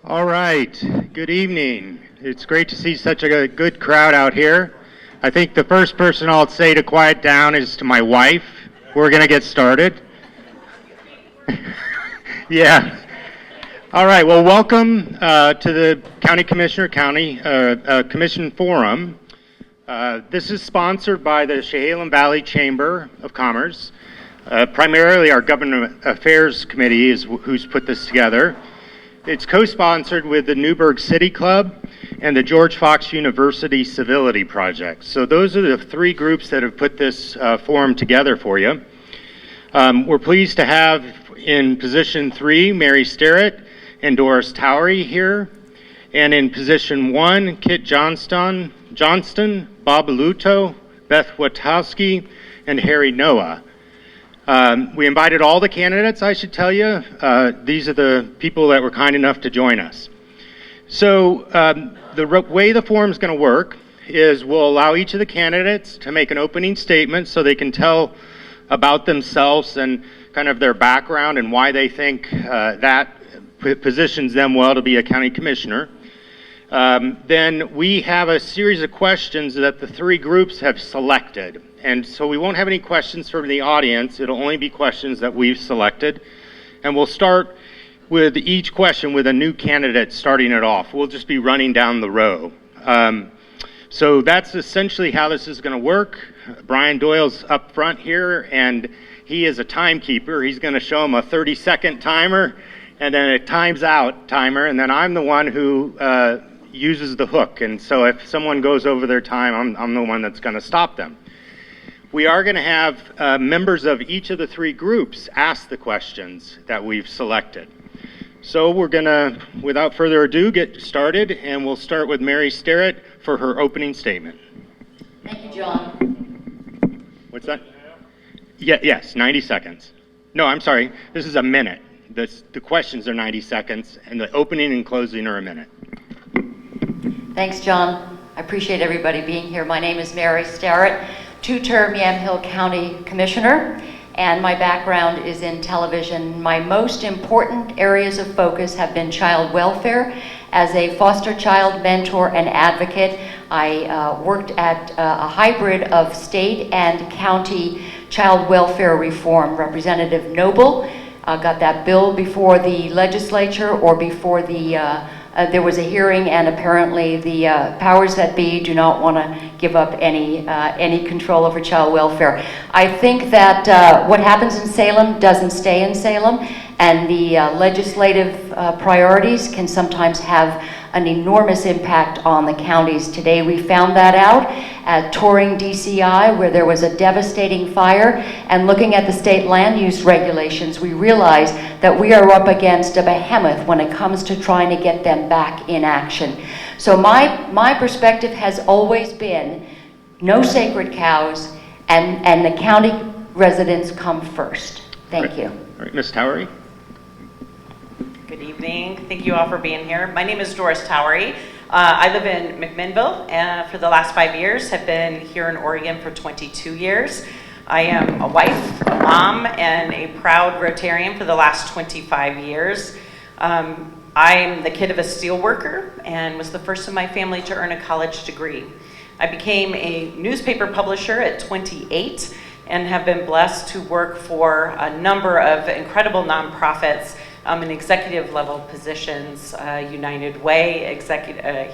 All right, good evening. It's great to see such a good crowd out here. I think the first person I'll say to quiet down is to my wife. We're going to get started. Yeah. All right, well, welcome to the County Commissioner Commission Forum. This is sponsored by the Chehalem Valley Chamber of Commerce. Primarily our Government Affairs Committee is who's put this together. It's co-sponsored with the Newburgh City Club and the George Fox University Civility Project. So those are the three groups that have put this forum together for you. We're pleased to have in position 3, Mary Starrett and Doris Towery here. And in position 1, Kit Johnston, Bob Luto, Beth Wachowski, and Harry Noah. We invited all the candidates, I should tell you. These are the people that were kind enough to join us. So the way the forum is going to work is we'll allow each of the candidates to make an opening statement so they can tell about themselves and kind of their background and why they think that positions them well to be a county commissioner. Then we have a series of questions that the three groups have selected. And so we won't have any questions from the audience. It'll only be questions that we've selected. And we'll start with each question with a new candidate starting it off. We'll just be running down the row. So that's essentially how this is going to work. Brian Doyle's up front here, and he is a timekeeper. He's going to show them a 30-second timer, and then a time's out timer, and then I'm the one who uses the hook. And so if someone goes over their time, I'm the one that's going to stop them. We are going to have members of each of the three groups ask the questions that we've selected. So we're going to, without further ado, get started, and we'll start with Mary Starrett for her opening statement. Thank you, John. What's that? Yes, 90 seconds. No, I'm sorry. This is a minute. The questions are 90 seconds, and the opening and closing are a minute. Thanks, John. I appreciate everybody being here. My name is Mary Starrett, two-term Yamhill County Commissioner, and my background is in television. My most important areas of focus have been child welfare. As a foster child mentor and advocate, I worked at a hybrid of state and county child welfare reform. Representative Noble got that bill before the legislature or before there was a hearing, and apparently the powers that be do not want to give up any control over child welfare. I think that what happens in Salem doesn't stay in Salem, and the legislative priorities can sometimes have an enormous impact on the counties. Today we found that out at touring DCI, where there was a devastating fire, and looking at the state land use regulations, we realized that we are up against a behemoth when it comes to trying to get them back in action. So my perspective has always been no sacred cows, and the county residents come first. Thank you. All right, Ms. Towery. Good evening. Thank you all for being here. My name is Doris Towery. I live in McMinnville for the last 5 years, have been here in Oregon for 22 years. I am a wife, a mom, and a proud Rotarian for the last 25 years. I'm the kid of a steel worker and was the first in my family to earn a college degree. I became a newspaper publisher at 28 and have been blessed to work for a number of incredible nonprofits in executive level positions, United Way,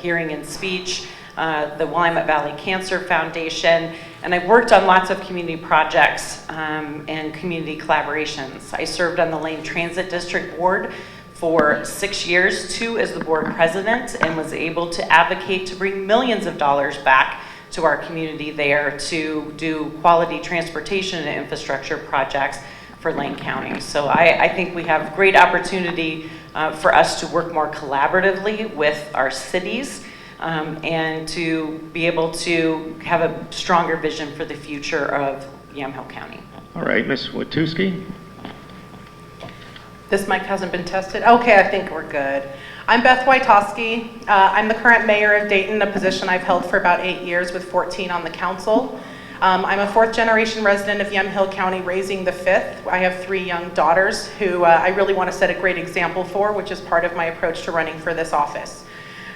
Hearing and Speech, the Willamette Valley Cancer Foundation, and I've worked on lots of community projects and community collaborations. I served on the Lane Transit District Board for 6 years, 2 as the board president, and was able to advocate to bring millions of dollars back to our community there to do quality transportation and infrastructure projects for Lane County. So I think we have great opportunity for us to work more collaboratively with our cities and to be able to have a stronger vision for the future of Yamhill County. All right, Ms. Wachowski. This mic hasn't been tested. Okay, I think we're good. I'm Beth Wachowski. I'm the current mayor of Dayton, a position I've held for about 8 years with 14 on the council. I'm a fourth-generation resident of Yamhill County, raising the fifth. I have 3 young daughters who I really want to set a great example for, which is part of my approach to running for this office.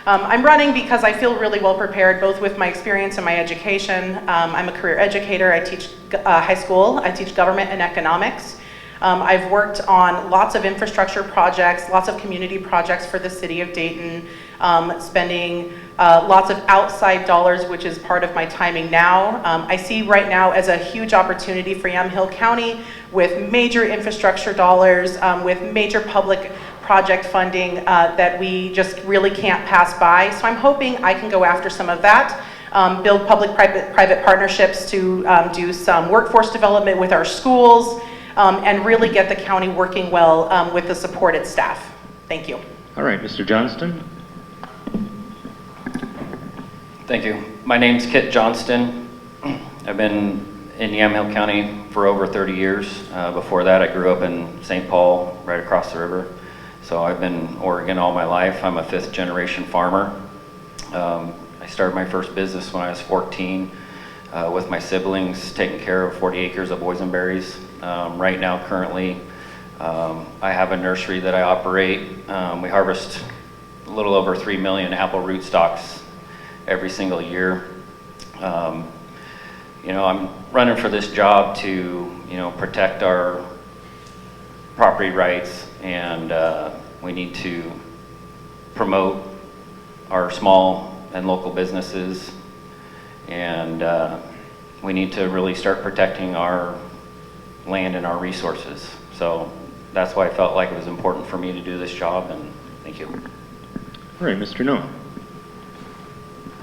I'm running because I feel really well prepared, both with my experience and my education. I'm a career educator. I teach high school. I teach government and economics. I've worked on lots of infrastructure projects, lots of community projects for the city of Dayton, spending lots of outside dollars, which is part of my timing now. I see right now as a huge opportunity for Yamhill County with major infrastructure dollars, with major public project funding that we just really can't pass by. So I'm hoping I can go after some of that, build public-private partnerships to do some workforce development with our schools, and really get the county working well with the supported staff. Thank you. All right, Mr. Johnston. Thank you. My name's Kit Johnston. I've been in Yamhill County for over 30 years. Before that, I grew up in St. Paul, right across the river. So I've been in Oregon all my life. I'm a 5th-generation farmer. I started my first business when I was 14 with my siblings, taking care of 40 acres of boysenberries. Right now, currently, I have a nursery that I operate. We harvest a little over 3 million apple rootstocks every single year. You know, I'm running for this job to, you know, protect our property rights, and we need to promote our small and local businesses, and we need to really start protecting our land and our resources. So that's why I felt like it was important for me to do this job, and thank you. All right, Mr. Noah.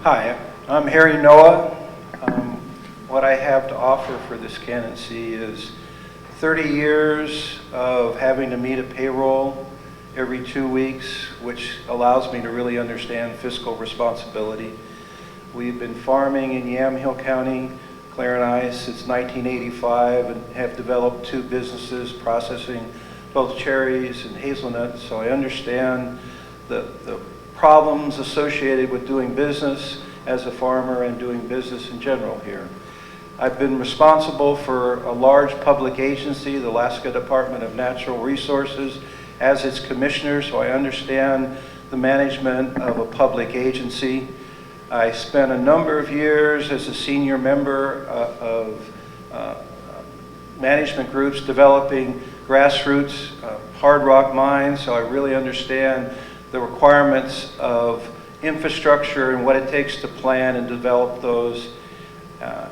Hi, I'm Harry Noah. What I have to offer for this candidacy is 30 years of having to meet a payroll every 2 weeks, which allows me to really understand fiscal responsibility. We've been farming in Yamhill County, Claire and I, since 1985, and have developed 2 businesses processing both cherries and hazelnuts, so I understand the problems associated with doing business as a farmer and doing business in general here. I've been responsible for a large public agency, the Alaska Department of Natural Resources, as its commissioner, so I understand the management of a public agency. I spent a number of years as a senior member of management groups developing grassroots hard rock mines, so I really understand the requirements of infrastructure and what it takes to plan and develop those.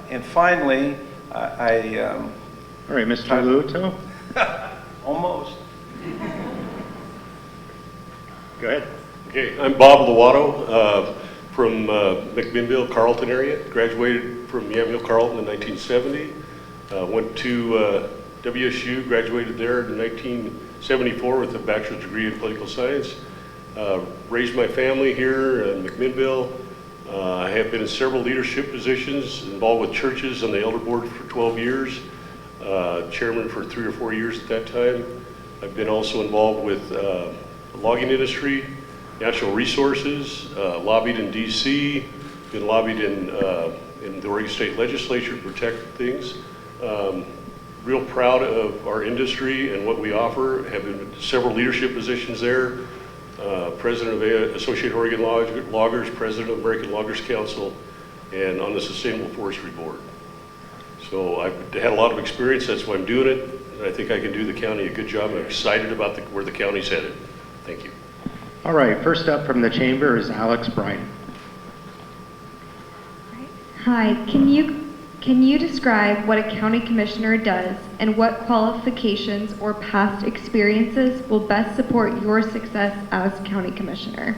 And finally, All right, Mr. Luto. almost. Go ahead. Okay, I'm Bob Lovato from McMinnville, Carlton area. Graduated from Yamhill, Carlton in 1970. Went to WSU, graduated there in 1974 with a bachelor's degree in political science. Raised my family here in McMinnville. I have been in several leadership positions, involved with churches on the elder board for 12 years, chairman for 3 or 4 years at that time. I've been also involved with the logging industry, natural resources, lobbied in DC, been lobbied in the Oregon State Legislature to protect things. Real proud of our industry and what we offer. Have been in several leadership positions there. President of Associated Oregon Loggers, President of American Loggers Council, and on the Sustainable Forestry Board. So I've had a lot of experience, that's why I'm doing it. And I think I can do the county a good job. I'm excited about where the county's headed. Thank you. All right, first up from the chamber is Alex Bryan. Hi, can you describe what a county commissioner does and what qualifications or past experiences will best support your success as county commissioner?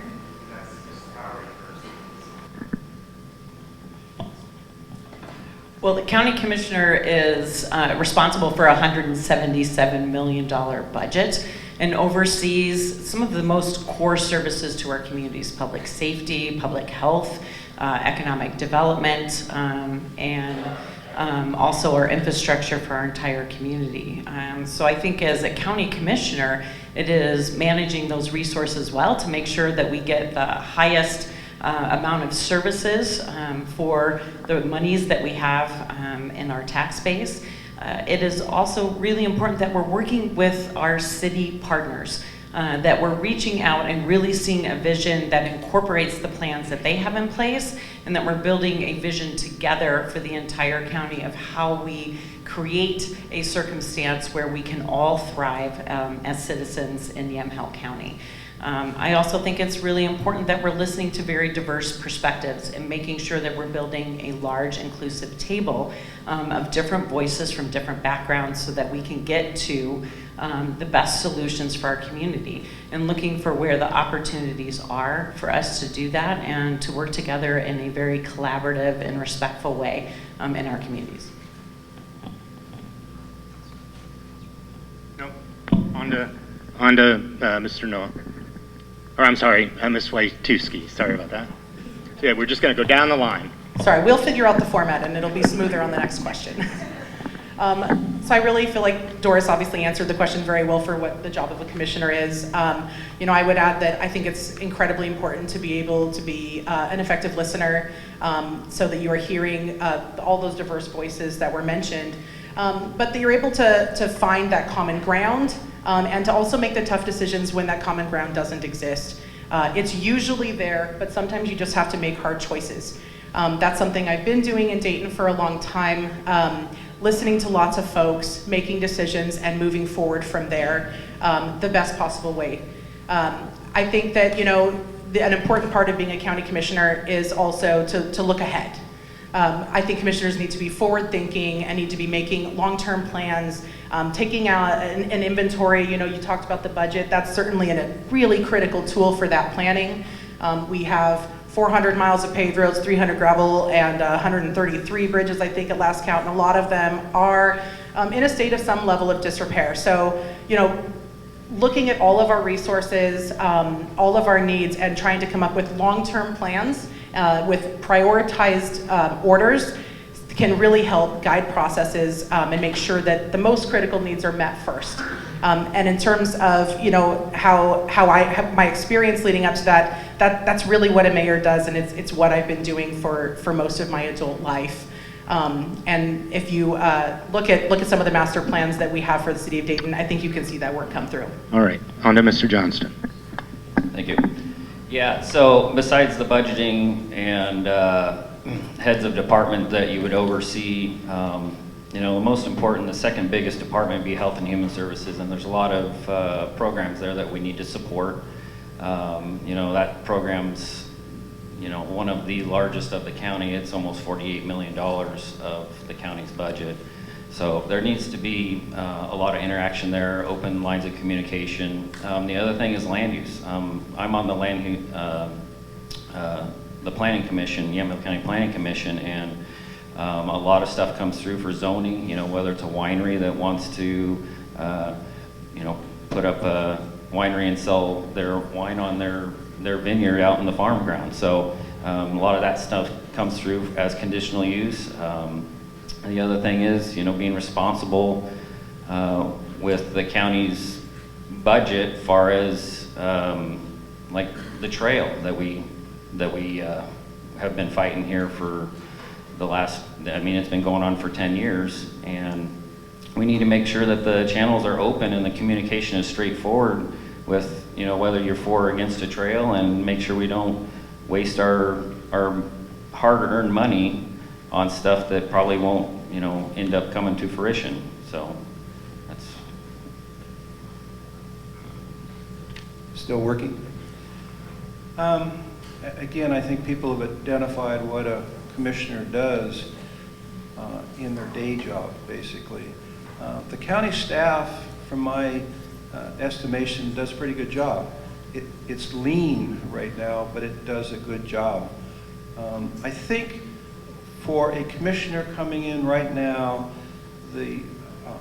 Well, the county commissioner is responsible for a $177 million budget and oversees some of the most core services to our communities: public safety, public health, economic development, and also our infrastructure for our entire community. So I think as a county commissioner, it is managing those resources well to make sure that we get the highest amount of services for the monies that we have in our tax base. It is also really important that we're working with our city partners, that we're reaching out and really seeing a vision that incorporates the plans that they have in place, and that we're building a vision together for the entire county of how we create a circumstance where we can all thrive as citizens in Yamhill County. I also think it's really important that we're listening to very diverse perspectives and making sure that we're building a large inclusive table of different voices from different backgrounds so that we can get to the best solutions for our community, and looking for where the opportunities are for us to do that and to work together in a very collaborative and respectful way in our communities. Nope. On to Mr. Noah. Or I'm sorry, Ms. Wojciechowski. Sorry about that. So yeah, we're just going to go down the line. Sorry, we'll figure out the format and it'll be smoother on the next question. So I really feel like Doris obviously answered the question very well for what the job of a commissioner is. You know, I would add that I think it's incredibly important to be able to be an effective listener, so that you are hearing all those diverse voices that were mentioned, but that you're able to find that common ground, and to also make the tough decisions when that common ground doesn't exist. It's usually there, but sometimes you just have to make hard choices. That's something I've been doing in Dayton for a long time. Listening to lots of folks, making decisions, and moving forward from there the best possible way. I think that, you know, an important part of being a county commissioner is also to look ahead. I think commissioners need to be forward-thinking and need to be making long-term plans, taking out an inventory. You know, you talked about the budget. That's certainly a really critical tool for that planning. We have 400 miles of paved roads, 300 gravel, and 133 bridges, I think, at last count, and a lot of them are in a state of some level of disrepair. So, you know, looking at all of our resources, all of our needs, and trying to come up with long-term plans with prioritized orders can really help guide processes and make sure that the most critical needs are met first. And in terms of, you know, how I have my experience leading up to that's really what a mayor does, and it's what I've been doing for most of my adult life. And if you look at some of the master plans that we have for the city of Dayton, I think you can see that work come through. All right, on to Mr. Johnston. Thank you. Yeah, so besides the budgeting and heads of department that you would oversee, you know, the most important, the second biggest department would be Health and Human Services, and there's a lot of programs there that we need to support. You know, that program's, you know, one of the largest of the county. It's almost $48 million of the county's budget. So there needs to be a lot of interaction there, open lines of communication. The other thing is land use. I'm on the Planning Commission, Yamhill County Planning Commission, and a lot of stuff comes through for zoning, you know, whether it's a winery that wants to, you know, put up a winery and sell their wine on their vineyard out in the farm ground. So a lot of that stuff comes through as conditional use. And the other thing is, you know, being responsible with the county's budget, far as like the trail that we have been fighting here for the last, I mean, it's been going on for 10 years, and we need to make sure that the channels are open and the communication is straightforward with, you know, whether you're for or against a trail, and make sure we don't waste our hard-earned money on stuff that probably won't, you know, end up coming to fruition. So that's Still working? Again, I think people have identified what a commissioner does in their day job, basically. The county staff, from my estimation, does a pretty good job. It's lean right now, but it does a good job. I think for a commissioner coming in right now, the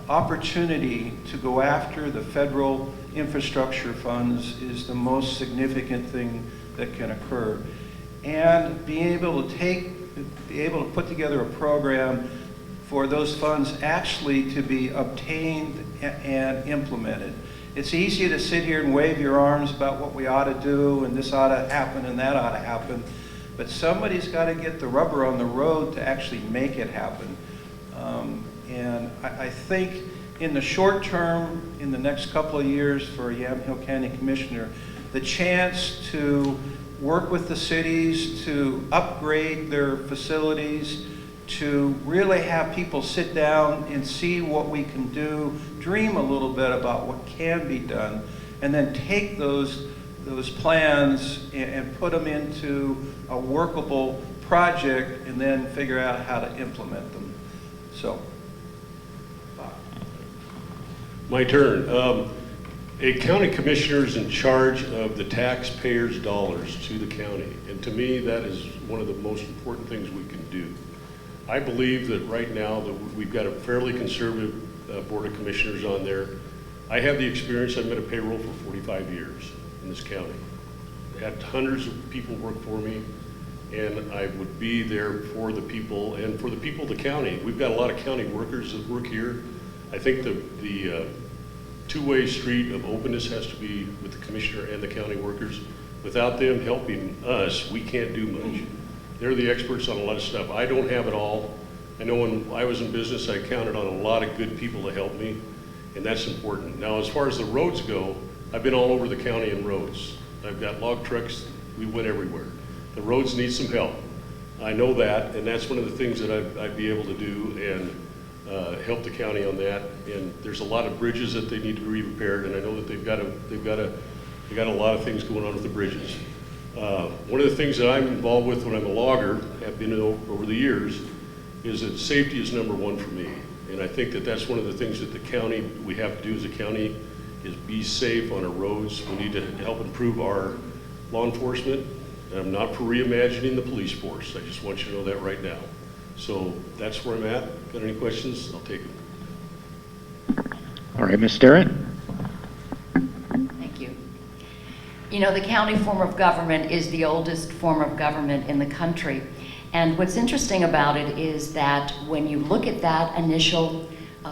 opportunity to go after the federal infrastructure funds is the most significant thing that can occur. And being able to put together a program for those funds actually to be obtained and implemented. It's easy to sit here and wave your arms about what we ought to do, and this ought to happen and that ought to happen. but somebody's got to get the rubber on the road to actually make it happen. And I think in the short term, in the next couple of years for a Yamhill County Commissioner, the chance to work with the cities to upgrade their facilities, to really have people sit down and see what we can do, dream a little bit about what can be done, and then take those plans and put them into a workable project and then figure out how to implement them. So. My turn. A county commissioner is in charge of the taxpayers' dollars to the county, and to me that is one of the most important things we can do. I believe that right now that we've got a fairly conservative board of commissioners on there. I have the experience. I've been a payroll for 45 years in this county. I had hundreds of people work for me, and I would be there for the people and for the people of the county. We've got a lot of county workers that work here. I think the two-way street of openness has to be with the commissioner and the county workers. Without them helping us, we can't do much. They're the experts on a lot of stuff. I don't have it all. I know when I was in business, I counted on a lot of good people to help me, and that's important. Now, as far as the roads go, I've been all over the county in roads. I've got log trucks. We went everywhere. The roads need some help. I know that, and that's one of the things that I'd be able to do and help the county on that. And there's a lot of bridges that they need to be repaired, and I know that they've got a lot of things going on with the bridges. One of the things that I'm involved with when I'm a logger, have been over the years, is that safety is number one for me. And I think that that's one of the things that the county, we have to do as a county, is be safe on our roads. We need to help improve our law enforcement. And I'm not for reimagining the police force. I just want you to know that right now. So that's where I'm at. Got any questions? I'll take them. All right, Ms. Starrett? Thank you. You know, the county form of government is the oldest form of government in the country. And what's interesting about it is that when you look at that initial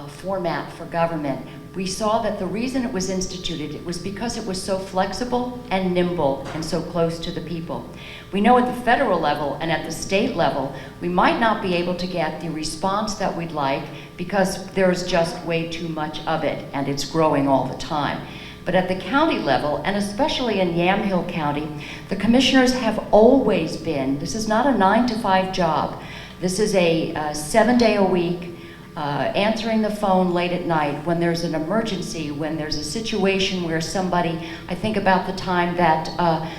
format for government, we saw that the reason it was instituted, it was because it was so flexible and nimble and so close to the people. We know at the federal level and at the state level, we might not be able to get the response that we'd like because there's just way too much of it and it's growing all the time. But at the county level, and especially in Yamhill County, the commissioners have always been, this is not a 9-to-5 job, this is a 7-day-a-week, answering the phone late at night when there's an emergency, when there's a situation where somebody, I think about the time that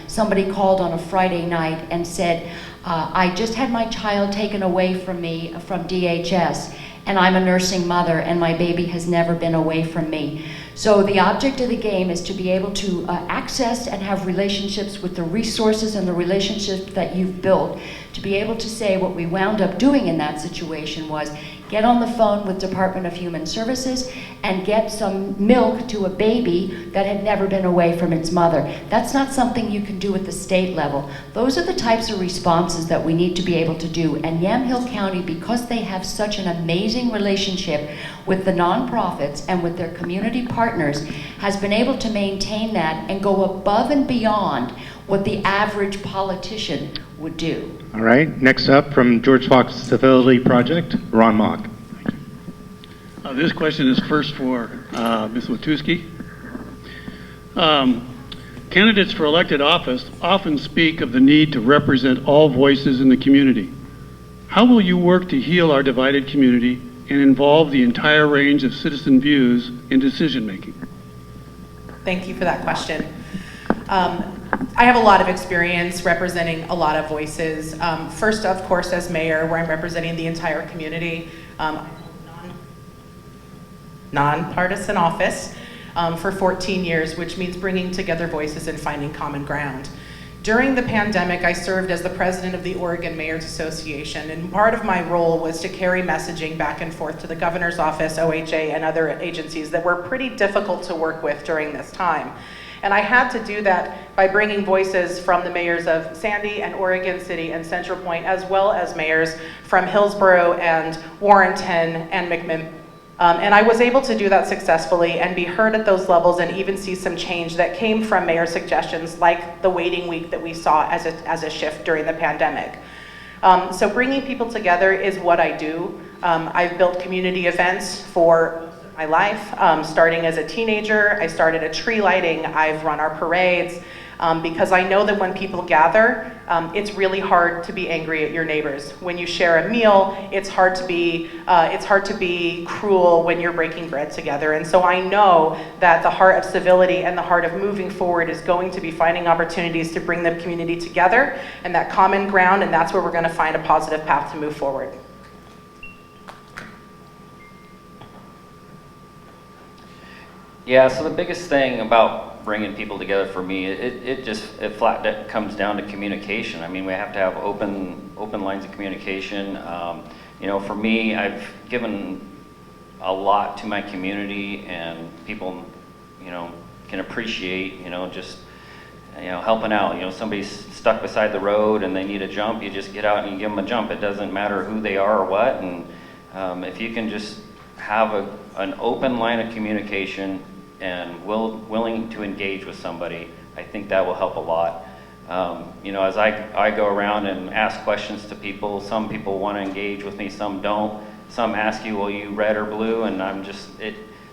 somebody called on a Friday night and said, I just had my child taken away from me from DHS, and I'm a nursing mother, and my baby has never been away from me. So the object of the game is to be able to access and have relationships with the resources and the relationships that you've built, to be able to say what we wound up doing in that situation was get on the phone with Department of Human Services and get some milk to a baby that had never been away from its mother. That's not something you can do at the state level. Those are the types of responses that we need to be able to do. And Yamhill County, because they have such an amazing relationship with the nonprofits and with their community partners, has been able to maintain that and go above and beyond what the average politician would do. All right, next up from George Fox Civility Project, Ron Mock. This question is first for Ms. Watuski. Candidates for elected office often speak of the need to represent all voices in the community. How will you work to heal our divided community and involve the entire range of citizen views in decision making? Thank you for that question. I have a lot of experience representing a lot of voices. First, of course, as mayor, where I'm representing the entire community. Nonpartisan office for 14 years, which means bringing together voices and finding common ground. During the pandemic, I served as the president of the Oregon Mayors Association, and part of my role was to carry messaging back and forth to the governor's office, OHA, and other agencies that were pretty difficult to work with during this time. And I had to do that by bringing voices from the mayors of Sandy and Oregon City and Central Point, as well as mayors from Hillsborough and Warrenton and And I was able to do that successfully and be heard at those levels and even see some change that came from mayor suggestions like the waiting week that we saw as a shift during the pandemic. So bringing people together is what I do. I've built community events for most of my life. Starting as a teenager, I started a tree lighting, I've run our parades, because I know that when people gather, it's really hard to be angry at your neighbors. When you share a meal, it's hard to be cruel when you're breaking bread together. And so I know that the heart of civility and the heart of moving forward is going to be finding opportunities to bring the community together and that common ground, and that's where we're going to find a positive path to move forward. Yeah, so the biggest thing about bringing people together for me, it flat comes down to communication. I mean, we have to have open lines of communication. You know, for me, I've given a lot to my community, and people, you know, can appreciate, you know, just, you know, helping out. You know, somebody's stuck beside the road and they need a jump, you just get out and you give them a jump. It doesn't matter who they are or what, and if you can just have an open line of communication and willing to engage with somebody, I think that will help a lot. You know, as I go around and ask questions to people, some people want to engage with me, some don't. Some ask you, well, you red or blue? And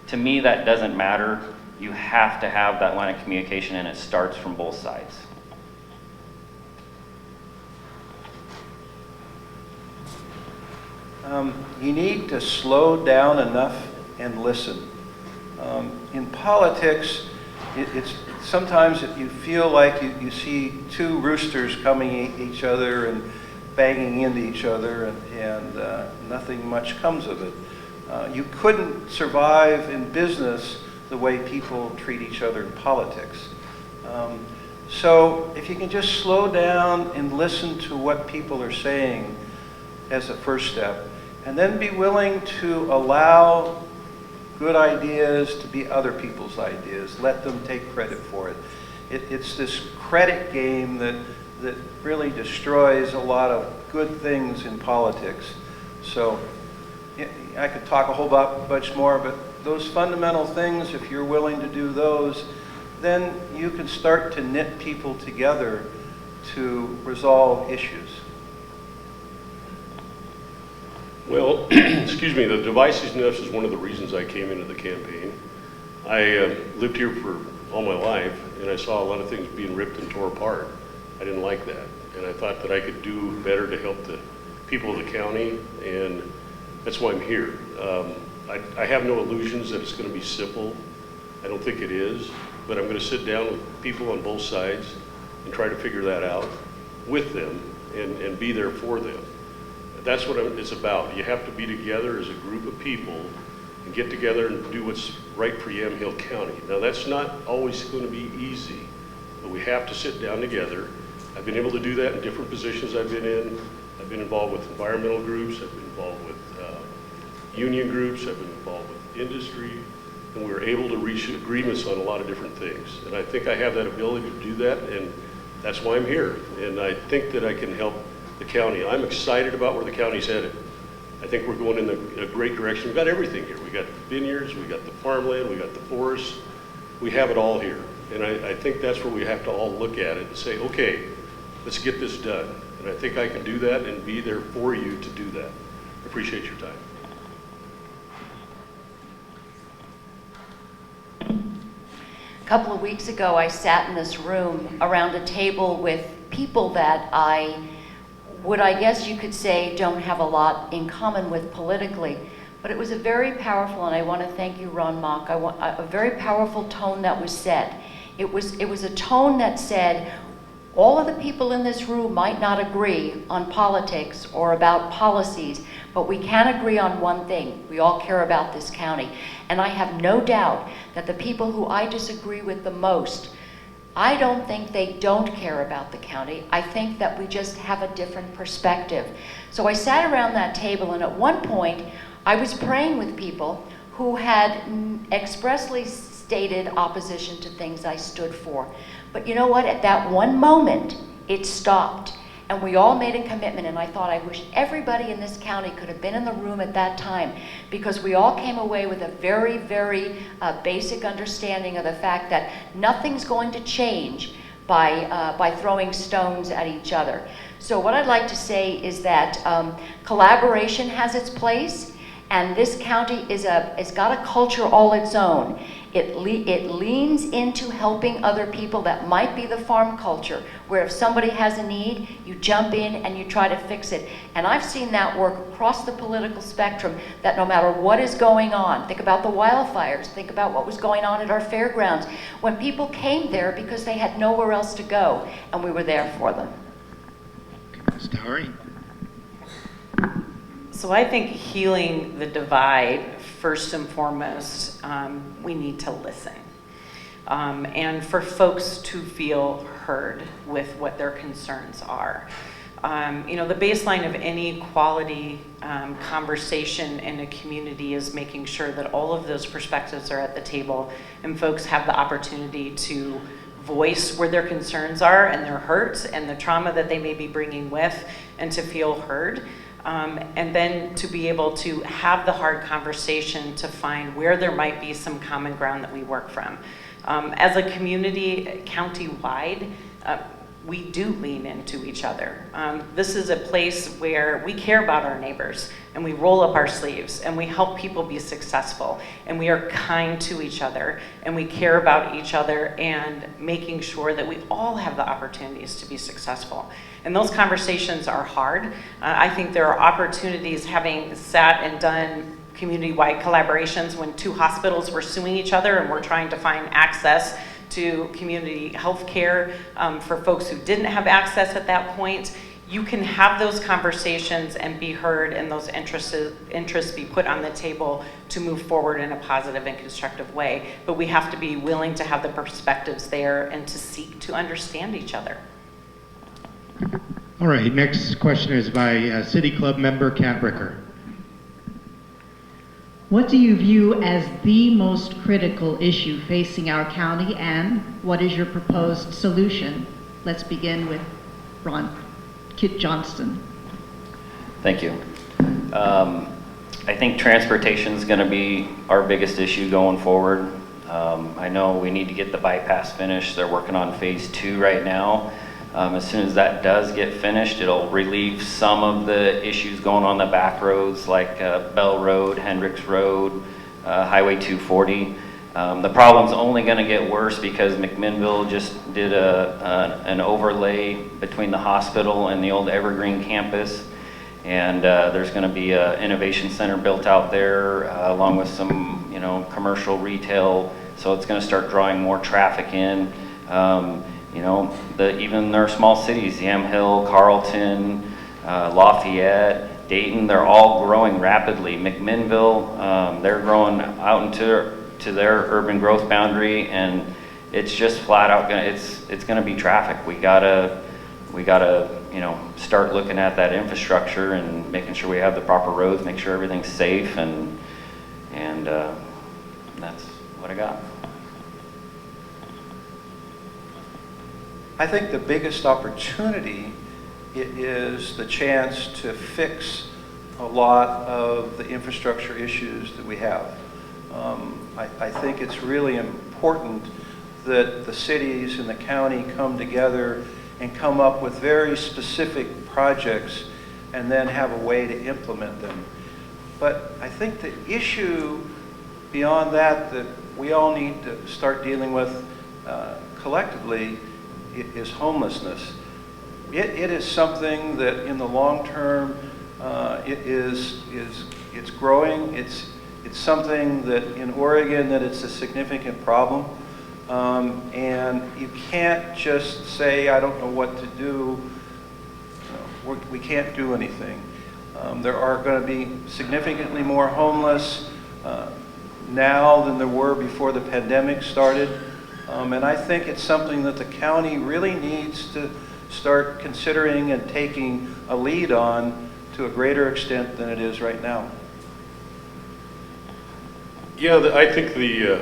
to me, that doesn't matter. You have to have that line of communication, and it starts from both sides. You need to slow down enough and listen. In politics, it's sometimes you feel like you see two roosters coming at each other and banging into each other, and nothing much comes of it. You couldn't survive in business the way people treat each other in politics. So if you can just slow down and listen to what people are saying as a first step, and then be willing to allow good ideas to be other people's ideas. Let them take credit for it. It's this credit game that really destroys a lot of good things in politics. So I could talk a whole bunch more, but those fundamental things, if you're willing to do those, then you can start to knit people together to resolve issues. Well, excuse me, the divisiveness is one of the reasons I came into the campaign. I lived here for all my life, and I saw a lot of things being ripped and tore apart. I didn't like that, and I thought that I could do better to help the people of the county, and that's why I'm here. I have no illusions that it's going to be simple. I don't think it is, but I'm going to sit down with people on both sides and try to figure that out with them and be there for them. That's what it's about. You have to be together as a group of people and get together and do what's right for Yamhill County. Now, that's not always going to be easy, but we have to sit down together. I've been able to do that in different positions I've been in. I've been involved with environmental groups. I've been involved with union groups. I've been involved with industry. And we were able to reach agreements on a lot of different things. And I think I have that ability to do that, and that's why I'm here. And I think that I can help the county. I'm excited about where the county's headed. I think we're going in a great direction. We've got everything here. We got the vineyards, we got the farmland, we got the forests. We have it all here. And I think that's where we have to all look at it and say, okay, let's get this done. And I think I can do that and be there for you to do that. I appreciate your time. A couple of weeks ago, I sat in this room around a table with people that I guess you could say, don't have a lot in common with politically. But it was a very powerful, and I want to thank you, Ron Mock, a very powerful tone that was set. It was a tone that said, all of the people in this room might not agree on politics or about policies, but we can agree on one thing. We all care about this county. And I have no doubt that the people who I disagree with the most, I don't think they don't care about the county. I think that we just have a different perspective. So I sat around that table, and at one point, I was praying with people who had expressly stated opposition to things I stood for. But you know what? At that one moment, it stopped. And we all made a commitment, and I thought, I wish everybody in this county could have been in the room at that time, because we all came away with a very, very basic understanding of the fact that nothing's going to change by throwing stones at each other. So what I'd like to say is that collaboration has its place, and this county is got a culture all its own. It leans into helping other people. That might be the farm culture, where if somebody has a need, you jump in and you try to fix it. And I've seen that work across the political spectrum, that no matter what is going on, think about the wildfires, think about what was going on at our fairgrounds, when people came there because they had nowhere else to go, and we were there for them. Ms. Towery? So I think healing the divide, first and foremost, we need to listen. And for folks to feel heard with what their concerns are. The baseline of any quality conversation in a community is making sure that all of those perspectives are at the table and folks have the opportunity to voice where their concerns are and their hurts and the trauma that they may be bringing with, and to feel heard. And then to be able to have the hard conversation to find where there might be some common ground that we work from. As a community, county-wide, we do lean into each other. This is a place where we care about our neighbors, and we roll up our sleeves, and we help people be successful, and we are kind to each other, and we care about each other, and making sure that we all have the opportunities to be successful. And those conversations are hard. I think there are opportunities, having sat and done community-wide collaborations when two hospitals were suing each other and we're trying to find access to community health care for folks who didn't have access at that point. You can have those conversations and be heard, and those interests be put on the table to move forward in a positive and constructive way. But we have to be willing to have the perspectives there and to seek to understand each other. All right, next question is by City Club member Kat Bricker. What do you view as the most critical issue facing our county, and what is your proposed solution? Let's begin with Kit Johnston. Thank you. I think transportation is going to be our biggest issue going forward. I know we need to get the bypass finished. They're working on phase 2 right now. As soon as that does get finished, it'll relieve some of the issues going on the back roads like Bell Road, Hendricks Road, Highway 240. The problem's only going to get worse because McMinnville just did an overlay between the hospital and the old Evergreen campus. And there's going to be an innovation center built out there along with some, commercial retail. So it's going to start drawing more traffic in. Even their small cities, Yamhill, Carlton, Lafayette, Dayton, they're all growing rapidly. McMinnville, they're growing out into their urban growth boundary, and it's just flat out it's gonna be traffic. We gotta start looking at that infrastructure and making sure we have the proper roads, make sure everything's safe, and that's what I got. I think the biggest opportunity is the chance to fix a lot of the infrastructure issues that we have. I think it's really important that the cities and the county come together and come up with very specific projects and then have a way to implement them. But I think the issue beyond that we all need to start dealing with collectively is homelessness. It is something that in the long term it's growing. It's something that in Oregon that it's a significant problem. And you can't just say, I don't know what to do. We can't do anything. There are going to be significantly more homeless now than there were before the pandemic started. And I think it's something that the county really needs to start considering and taking a lead on to a greater extent than it is right now. Yeah, I think the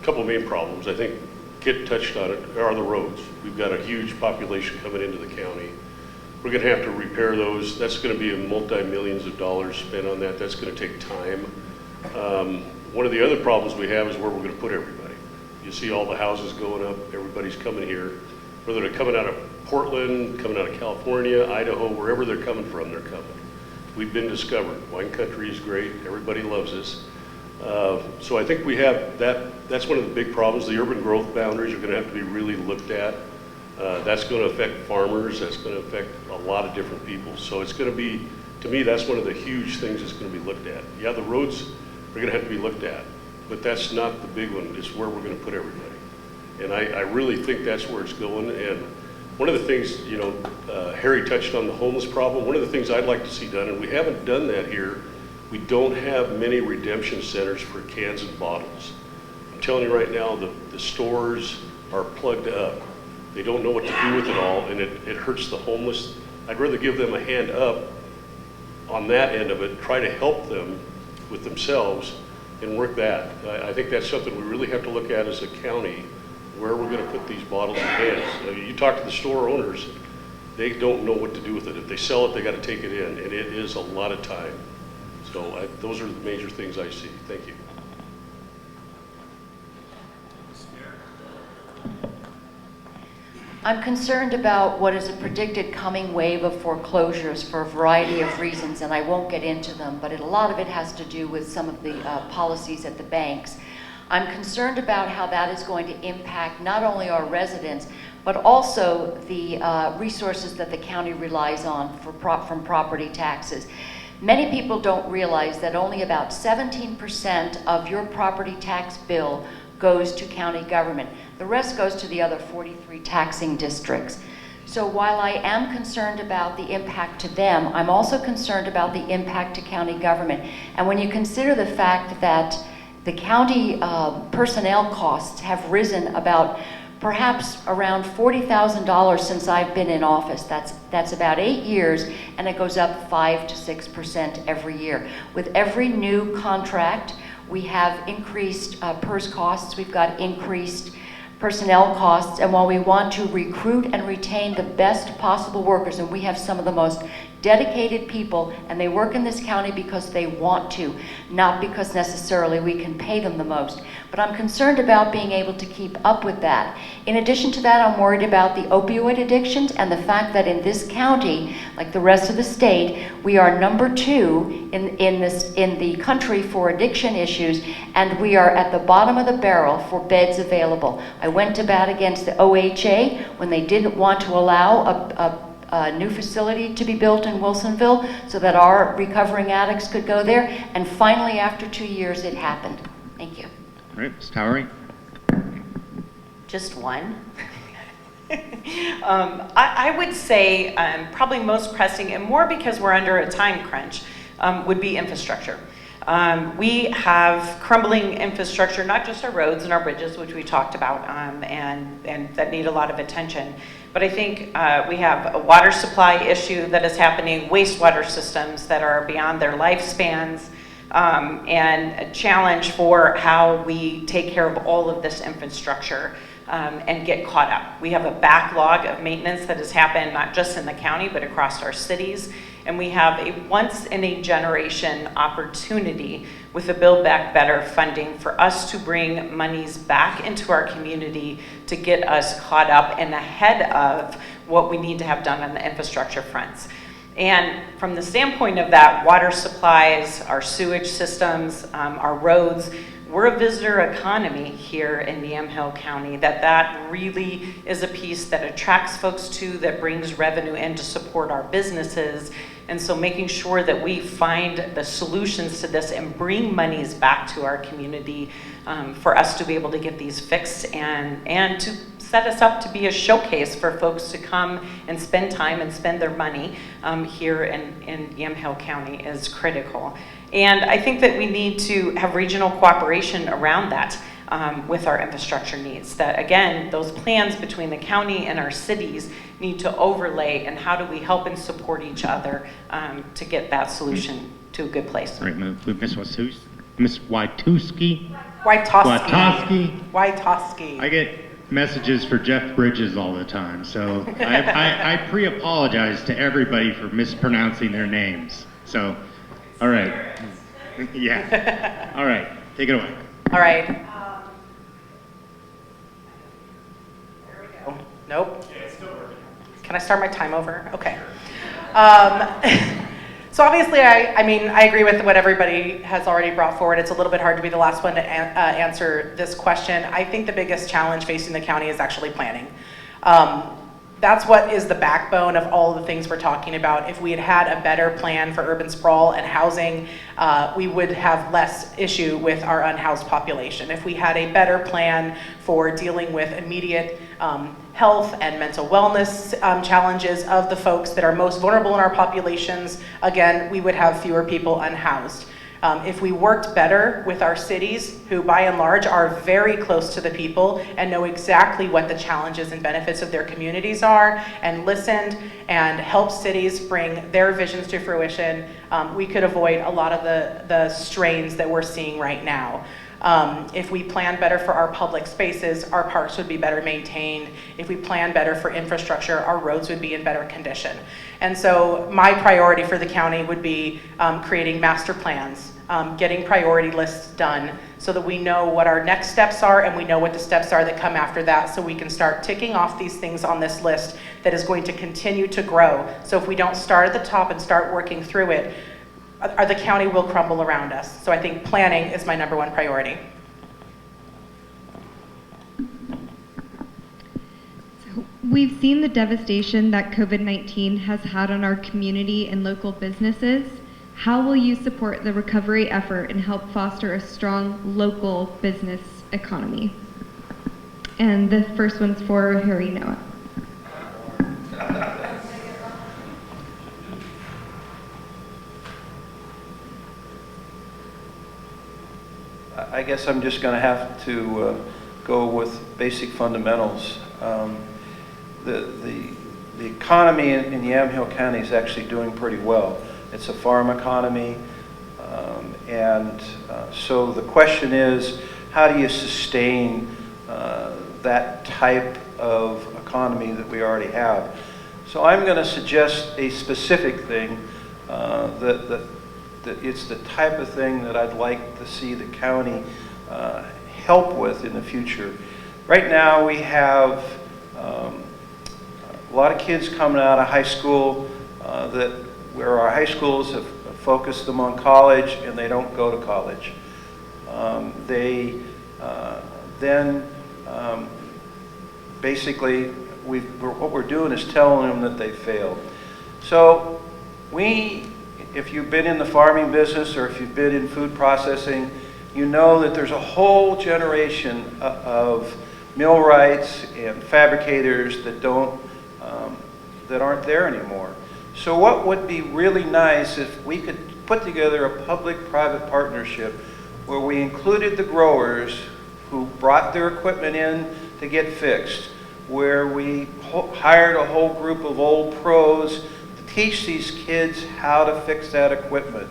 couple of main problems, I think Kit touched on it, are the roads. We've got a huge population coming into the county. We're going to have to repair those. That's going to be a multi-millions of dollars spent on that. That's going to take time. One of the other problems we have is where we're going to put everybody. You see all the houses going up, everybody's coming here. Whether they're coming out of Portland, coming out of California, Idaho, wherever they're coming from, they're coming. We've been discovered. Wine country is great. Everybody loves us. So I think we have that. That's one of the big problems. The urban growth boundaries are going to have to be really looked at. That's going to affect farmers. That's going to affect a lot of different people. So it's going to be, to me, that's one of the huge things that's going to be looked at. Yeah, the roads are going to have to be looked at, but that's not the big one. It's where we're going to put everybody. And I really think that's where it's going. And one of the things, you know, Harry touched on the homeless problem. One of the things I'd like to see done, and we haven't done that here, we don't have many redemption centers for cans and bottles. I'm telling you right now, the stores are plugged up. They don't know what to do with it all, and it hurts the homeless. I'd rather give them a hand up on that end of it, try to help them with themselves and work that. I think that's something we really have to look at as a county, where we're going to put these bottles and cans. You talk to the store owners, they don't know what to do with it. If they sell it, they got to take it in, and it is a lot of time. So those are the major things I see. Thank you. I'm concerned about what is a predicted coming wave of foreclosures for a variety of reasons, and I won't get into them, but a lot of it has to do with some of the policies at the banks. I'm concerned about how that is going to impact not only our residents, but also the resources that the county relies on from property taxes. Many people don't realize that only about 17% of your property tax bill goes to county government. The rest goes to the other 43 taxing districts. So while I am concerned about the impact to them, I'm also concerned about the impact to county government. And when you consider the fact that the county personnel costs have risen about perhaps around $40,000 since I've been in office. That's about 8 years, and it goes up 5 to 6% every year. With every new contract, we have increased PERS costs, we've got increased personnel costs, and while we want to recruit and retain the best possible workers, and we have some of the most dedicated people, and they work in this county because they want to, not because necessarily we can pay them the most. But I'm concerned about being able to keep up with that. In addition to that, I'm worried about the opioid addictions and the fact that in this county, like the rest of the state, we are number 2 in the country for addiction issues, and we are at the bottom of the barrel for beds available. I went to bat against the OHA when they didn't want to allow a new facility to be built in Wilsonville so that our recovering addicts could go there. And finally, after 2 years, it happened. Thank you. All right, Ms. Towery. Just one. I would say probably most pressing, and more because we're under a time crunch, would be infrastructure. We have crumbling infrastructure, not just our roads and our bridges, which we talked about, and that need a lot of attention. But I think we have a water supply issue that is happening, wastewater systems that are beyond their lifespans, and a challenge for how we take care of all of this infrastructure and get caught up. We have a backlog of maintenance that has happened not just in the county, but across our cities. And we have a once-in-a-generation opportunity with the Build Back Better funding for us to bring monies back into our community to get us caught up and ahead of what we need to have done on the infrastructure fronts. And from the standpoint of that, water supplies, our sewage systems, our roads, we're a visitor economy here in Yamhill County, that really is a piece that attracts folks to, that brings revenue in to support our businesses. And so making sure that we find the solutions to this and bring monies back to our community for us to be able to get these fixed and to set us up to be a showcase for folks to come and spend time and spend their money here in Yamhill County is critical. And I think that we need to have regional cooperation around that with our infrastructure needs. That again, those plans between the county and our cities need to overlay, and how do we help and support each other to get that solution to a good place. All right, Ms. Watuski. Witowski. Witowski. Witowski. I get messages for Jeff Bridges all the time, so I pre-apologize to everybody for mispronouncing their names. So, all right. Yeah. All right. Take it away. All right. There we go. Nope. Can I start my time over? Okay. So obviously, I mean, I agree with what everybody has already brought forward. It's a little bit hard to be the last one to answer this question. I think the biggest challenge facing the county is actually planning. That's what is the backbone of all the things we're talking about. If we had had a better plan for urban sprawl and housing, we would have less issue with our unhoused population. If we had a better plan for dealing with immediate health and mental wellness challenges of the folks that are most vulnerable in our populations, again, we would have fewer people unhoused. If we worked better with our cities, who by and large are very close to the people and know exactly what the challenges and benefits of their communities are, and listened and helped cities bring their visions to fruition, we could avoid a lot of the strains that we're seeing right now. If we plan better for our public spaces, our parks would be better maintained. If we plan better for infrastructure, our roads would be in better condition. And so my priority for the county would be creating master plans, getting priority lists done so that we know what our next steps are and we know what the steps are that come after that, so we can start ticking off these things on this list that is going to continue to grow. So if we don't start at the top and start working through it, the county will crumble around us. So I think planning is my #1 priority. So we've seen the devastation that COVID-19 has had on our community and local businesses. How will you support the recovery effort and help foster a strong local business economy? And the first one's for Harry Noah. I guess I'm just going to have to go with basic fundamentals. The economy in Yamhill County is actually doing pretty well. It's a farm economy, so the question is, how do you sustain that type of economy that we already have? So I'm going to suggest a specific thing that it's the type of thing that I'd like to see the county help with in the future. Right now we have a lot of kids coming out of high school where our high schools have focused them on college and they don't go to college. Basically what we're doing is telling them that they failed. So if you've been in the farming business or if you've been in food processing, you know that there's a whole generation of millwrights and fabricators that aren't there anymore. So what would be really nice if we could put together a public-private partnership where we included the growers who brought their equipment in to get fixed, where we hired a whole group of old pros to teach these kids how to fix that equipment,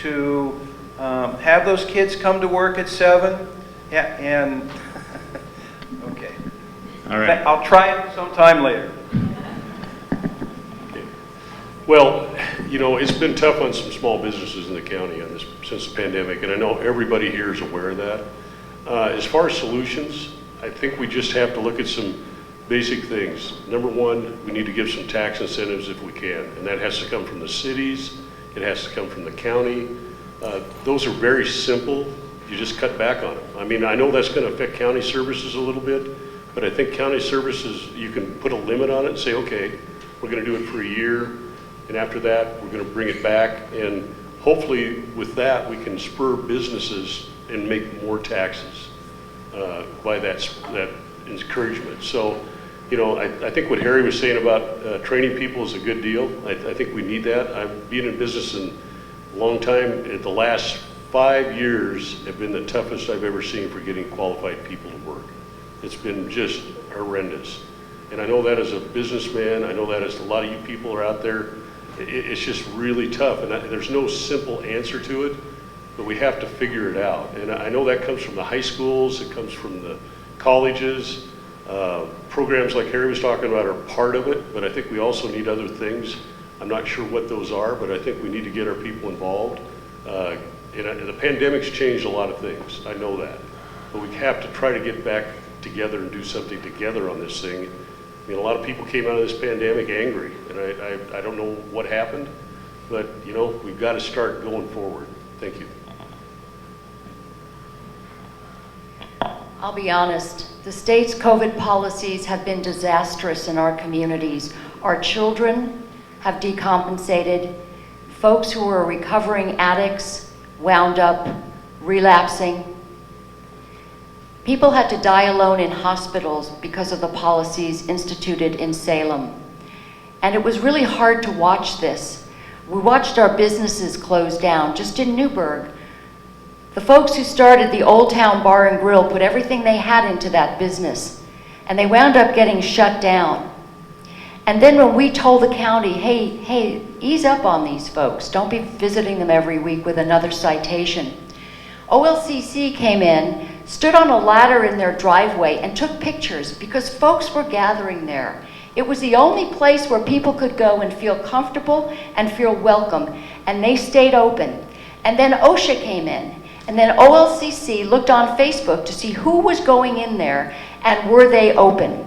to have those kids come to work at 7, and okay. All right. I'll try it sometime later. Well, you know, it's been tough on some small businesses in the county since the pandemic, and I know everybody here is aware of that. As far as solutions, I think we just have to look at some basic things. Number one, we need to give some tax incentives if we can, and that has to come from the cities, it has to come from the county. Those are very simple. You just cut back on them. I mean, I know that's going to affect county services a little bit, but I think county services, you can put a limit on it and say, okay, we're going to do it for a year, and after that, we're going to bring it back, and hopefully with that, we can spur businesses and make more taxes by that encouragement. So, you know, I think what Harry was saying about training people is a good deal. I think we need that. I've been in business in a long time. The last 5 years have been the toughest I've ever seen for getting qualified people to work. It's been just horrendous. And I know that as a businessman, I know that as a lot of you people are out there, it's just really tough. And there's no simple answer to it, but we have to figure it out. And I know that comes from the high schools, it comes from the colleges. Programs like Harry was talking about are part of it, but I think we also need other things. I'm not sure what those are, but I think we need to get our people involved. And the pandemic's changed a lot of things, I know that. But we have to try to get back together and do something together on this thing. I mean, a lot of people came out of this pandemic angry, and I don't know what happened, but you know, we've got to start going forward. Thank you. I'll be honest, the state's COVID policies have been disastrous in our communities. Our children have decompensated. Folks who were recovering addicts wound up relapsing. People had to die alone in hospitals because of the policies instituted in Salem. And it was really hard to watch this. We watched our businesses close down, just in Newburgh. The folks who started the Old Town Bar and Grill put everything they had into that business, and they wound up getting shut down. And then when we told the county, hey, ease up on these folks, don't be visiting them every week with another citation. OLCC came in, stood on a ladder in their driveway and took pictures because folks were gathering there. It was the only place where people could go and feel comfortable and feel welcome, and they stayed open. And then OSHA came in. And then OLCC looked on Facebook to see who was going in there and were they open.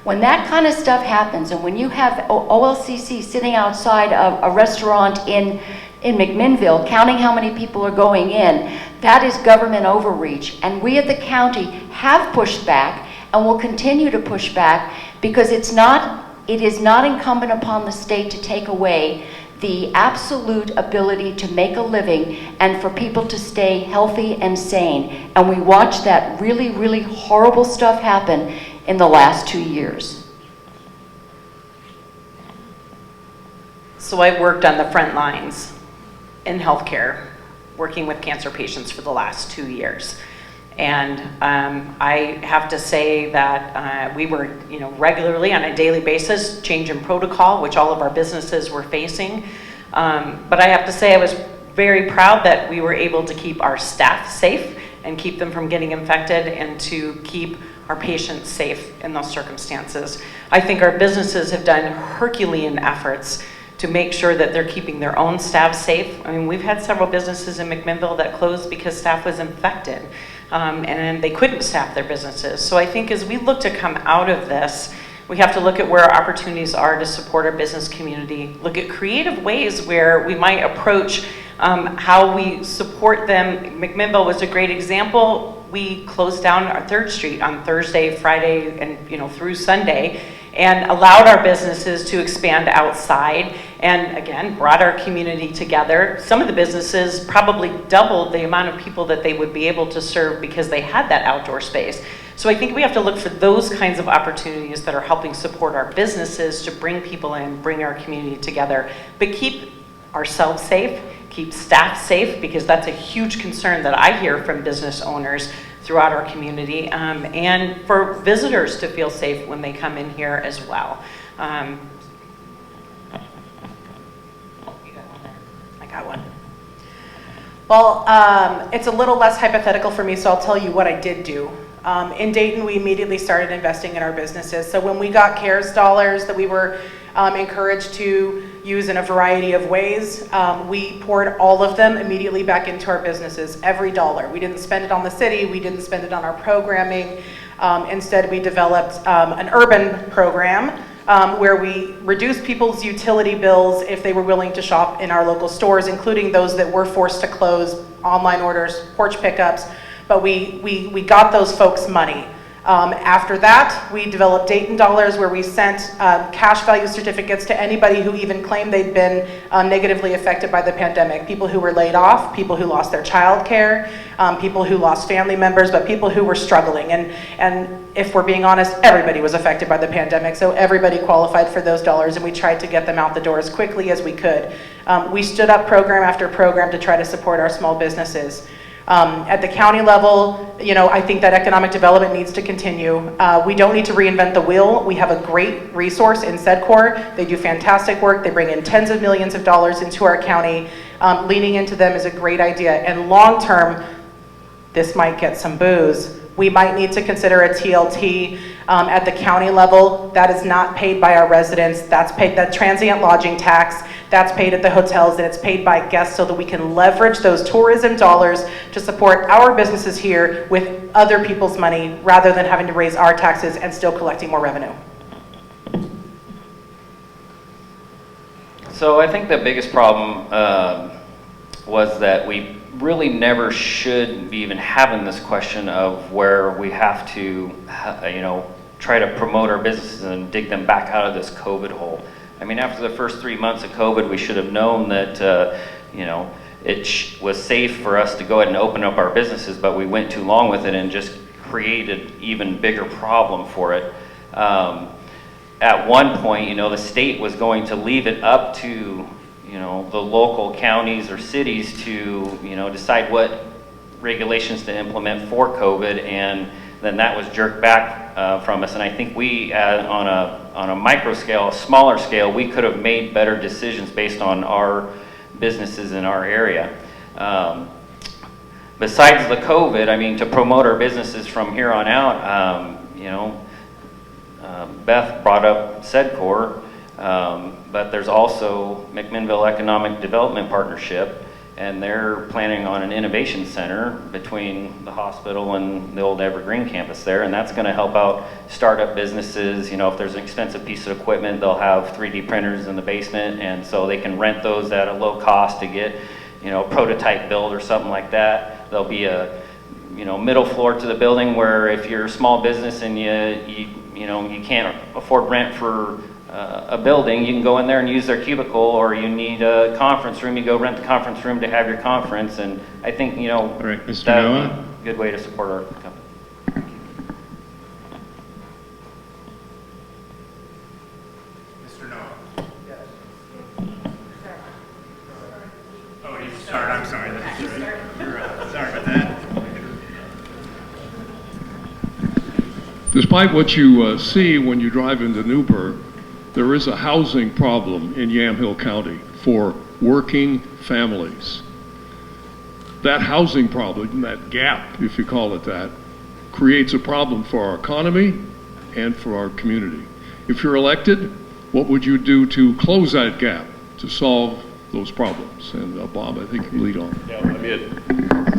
When that kind of stuff happens, and when you have OLCC sitting outside of a restaurant in McMinnville counting how many people are going in, that is government overreach. And we at the county have pushed back and will continue to push back because it is not incumbent upon the state to take away the absolute ability to make a living and for people to stay healthy and sane. And we watched that really, really horrible stuff happen in the last 2 years. So I worked on the front lines in healthcare, working with cancer patients for the last 2 years. And I have to say that we were, regularly on a daily basis changing protocol, which all of our businesses were facing. But I have to say I was very proud that we were able to keep our staff safe and keep them from getting infected and to keep our patients safe in those circumstances. I think our businesses have done Herculean efforts to make sure that they're keeping their own staff safe. I mean, we've had several businesses in McMinnville that closed because staff was infected. And they couldn't staff their businesses. So I think as we look to come out of this, we have to look at where our opportunities are to support our business community, look at creative ways where we might approach how we support them. McMinnville was a great example. We closed down our 3rd Street on Thursday, Friday, and through Sunday, and allowed our businesses to expand outside and again brought our community together. Some of the businesses probably doubled the amount of people that they would be able to serve because they had that outdoor space. So I think we have to look for those kinds of opportunities that are helping support our businesses to bring people in, bring our community together, but keep ourselves safe, keep staff safe, because that's a huge concern that I hear from business owners throughout our community, and for visitors to feel safe when they come in here as well. I got one. Well, it's a little less hypothetical for me, so I'll tell you what I did do. In Dayton, we immediately started investing in our businesses. So when we got CARES dollars that we were encouraged to use in a variety of ways, we poured all of them immediately back into our businesses, every dollar. We didn't spend it on the city, we didn't spend it on our programming. Instead, we developed an urban program where we reduced people's utility bills if they were willing to shop in our local stores, including those that were forced to close, online orders, porch pickups. But we got those folks money. After that, we developed Dayton Dollars, where we sent cash value certificates to anybody who even claimed they'd been negatively affected by the pandemic. People who were laid off, people who lost their child care, people who lost family members, but people who were struggling. And if we're being honest, everybody was affected by the pandemic, so everybody qualified for those dollars, and we tried to get them out the door as quickly as we could. We stood up program after program to try to support our small businesses. At the county level, I think that economic development needs to continue. We don't need to reinvent the wheel. We have a great resource in SEDCOR. They do fantastic work. They bring in tens of millions of dollars into our county. Leaning into them is a great idea. And long term, this might get some boos. We might need to consider a TLT At the county level, that is not paid by our residents. That's paid, that transient lodging tax, that's paid at the hotels, and it's paid by guests so that we can leverage those tourism dollars to support our businesses here with other people's money rather than having to raise our taxes and still collecting more revenue. So I think the biggest problem was that we really never should be even having this question of where we have to, try to promote our businesses and dig them back out of this COVID hole. I mean, after the first 3 months of COVID, we should have known that, it was safe for us to go ahead and open up our businesses, but we went too long with it and just created even bigger problem for it. At one point, the state was going to leave it up to, the local counties or cities to, decide what regulations to implement for COVID, and then that was jerked back from us. And I think we, on a micro scale, a smaller scale, we could have made better decisions based on our businesses in our area. Besides the COVID, I mean, to promote our businesses from here on out, Beth brought up SEDCOR, but there's also McMinnville Economic Development Partnership, and they're planning on an innovation center between the hospital and the old Evergreen campus there, and that's going to help out startup businesses. If there's an expensive piece of equipment, they'll have 3D printers in the basement, and so they can rent those at a low cost to get, a prototype build or something like that. There'll be a, middle floor to the building where if you're a small business and you can't afford rent for a building, you can go in there and use their cubicle, or you need a conference room, you go rent the conference room to have your conference. And I think, All right, Mr. that's Noah? a good way to support our company. Mr. Noah? Yes. Oh, you start. I'm sorry. Sorry about that. Despite what you see when you drive into Newburgh, there is a housing problem in Yamhill County for working families. That housing problem, that gap, if you call it that, creates a problem for our economy and for our community. If you're elected, what would you do to close that gap, to solve those problems? And Bob, I think you lead on. Yeah, I'm in.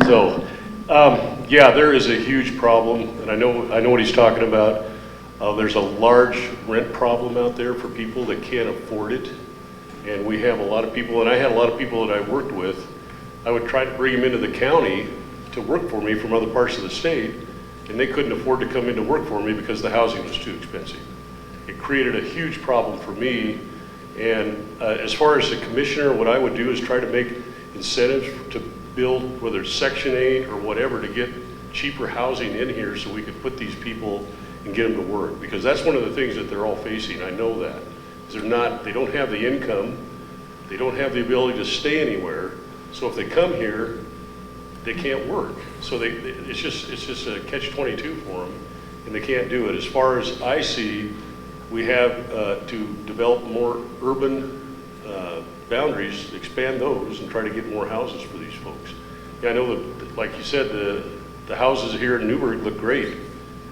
So, there is a huge problem, and I know what he's talking about. There's a large rent problem out there for people that can't afford it, and we have a lot of people, and I had a lot of people that I worked with. I would try to bring them into the county to work for me from other parts of the state, and they couldn't afford to come in to work for me because the housing was too expensive. It created a huge problem for me, and as far as the commissioner, what I would do is try to make incentives to build, whether it's Section 8 or whatever, to get cheaper housing in here so we could put these people and get them to work, because that's one of the things that they're all facing. I know that. They don't have the income, they don't have the ability to stay anywhere, so if they come here, they can't work. So it's just a catch-22 for them, and they can't do it. As far as I see, we have to develop more urban boundaries, expand those, and try to get more houses for these folks. Yeah, I know that, like you said, the houses here in Newburgh look great.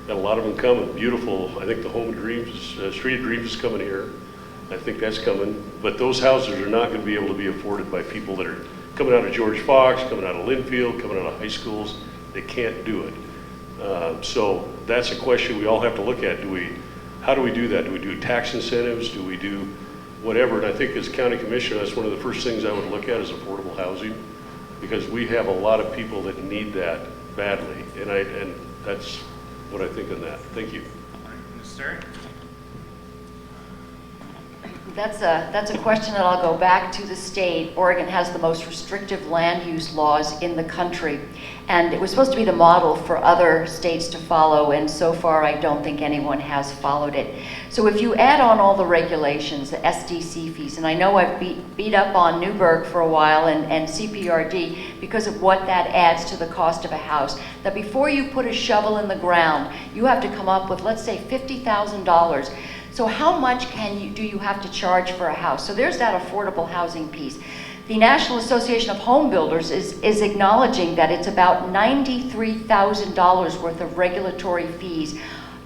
Got a lot of them coming, beautiful. I think the Home of Dreams, Street of Dreams is coming here. I think that's coming. But those houses are not going to be able to be afforded by people that are coming out of George Fox, coming out of Linfield, coming out of high schools. They can't do it. So that's a question we all have to look at. How do we do that? Do we do tax incentives? Do we do whatever? And I think as county commissioner, that's one of the first things I would look at is affordable housing, because we have a lot of people that need that badly. And that's what I think on that. Thank you. Ms. Starrett? That's a question that I'll go back to the state. Oregon has the most restrictive land use laws in the country, and it was supposed to be the model for other states to follow, and so far I don't think anyone has followed it. So if you add on all the regulations, the SDC fees, and I know I've beat up on Newburgh for a while and CPRD because of what that adds to the cost of a house, that before you put a shovel in the ground, you have to come up with, let's say, $50,000. So how much do you have to charge for a house? So there's that affordable housing piece. The National Association of Home Builders is acknowledging that it's about $93,000 worth of regulatory fees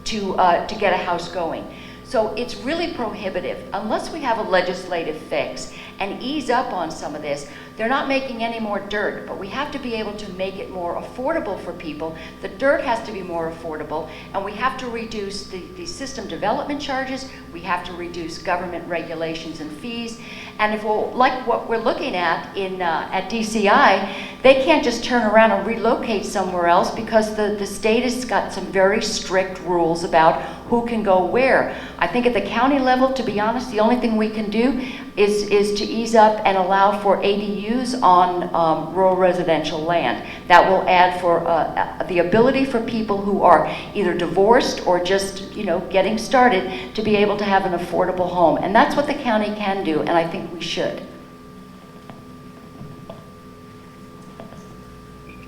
to get a house going. So it's really prohibitive. Unless we have a legislative fix and ease up on some of this, they're not making any more dirt, but we have to be able to make it more affordable for people. The dirt has to be more affordable, and we have to reduce the system development charges. We have to reduce government regulations and fees. And if we'll, like what we're looking at at DCI, they can't just turn around and relocate somewhere else because the state has got some very strict rules about who can go where. I think at the county level, to be honest, the only thing we can do is to ease up and allow for ADUs on rural residential land. That will add for the ability for people who are either divorced or just getting started to be able to have an affordable home. And that's what the county can do, and I think we should.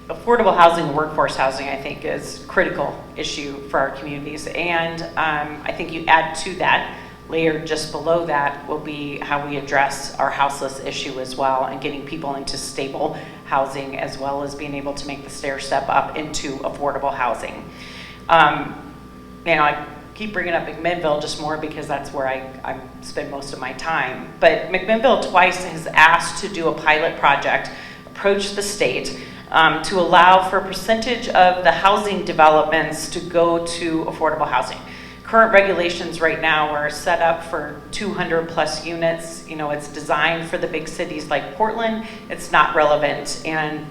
Affordable housing and workforce housing, I think, is a critical issue for our communities. And I think you add to that, layered just below that, will be how we address our houseless issue as well, and getting people into stable housing, as well as being able to make the stair step up into affordable housing. I keep bringing up McMinnville just more because that's where I spend most of my time. But McMinnville twice has asked to do a pilot project, approach the state, to allow for a percentage of the housing developments to go to affordable housing. Current regulations right now are set up for 200 plus units. It's designed for the big cities like Portland. It's not relevant and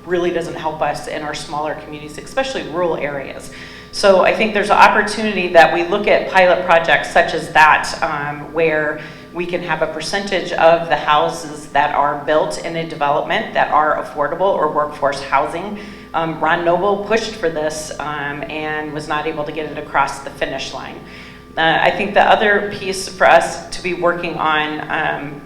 really doesn't help us in our smaller communities, especially rural areas. So I think there's an opportunity that we look at pilot projects such as that, where we can have a percentage of the houses that are built in a development that are affordable or workforce housing. Ron Noble pushed for this and was not able to get it across the finish line. I think the other piece for us to be working on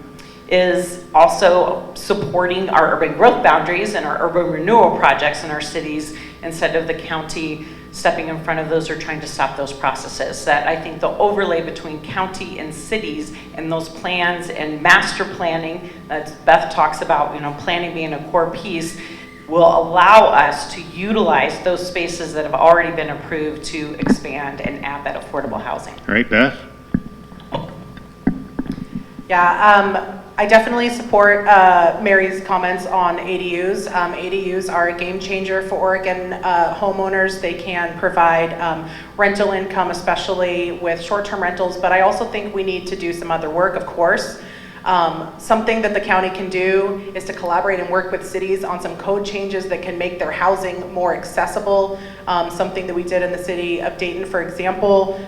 is also supporting our urban growth boundaries and our urban renewal projects in our cities, instead of the county stepping in front of those or trying to stop those processes. That I think the overlay between county and cities and those plans and master planning that Beth talks about, planning being a core piece, will allow us to utilize those spaces that have already been approved to expand and add that affordable housing. All right, Beth? Yeah, I definitely support Mary's comments on ADUs. ADUs are a game changer for Oregon homeowners. They can provide rental income, especially with short-term rentals, but I also think we need to do some other work, of course. Something that the county can do is to collaborate and work with cities on some code changes that can make their housing more accessible. Something that we did in the city of Dayton, for example,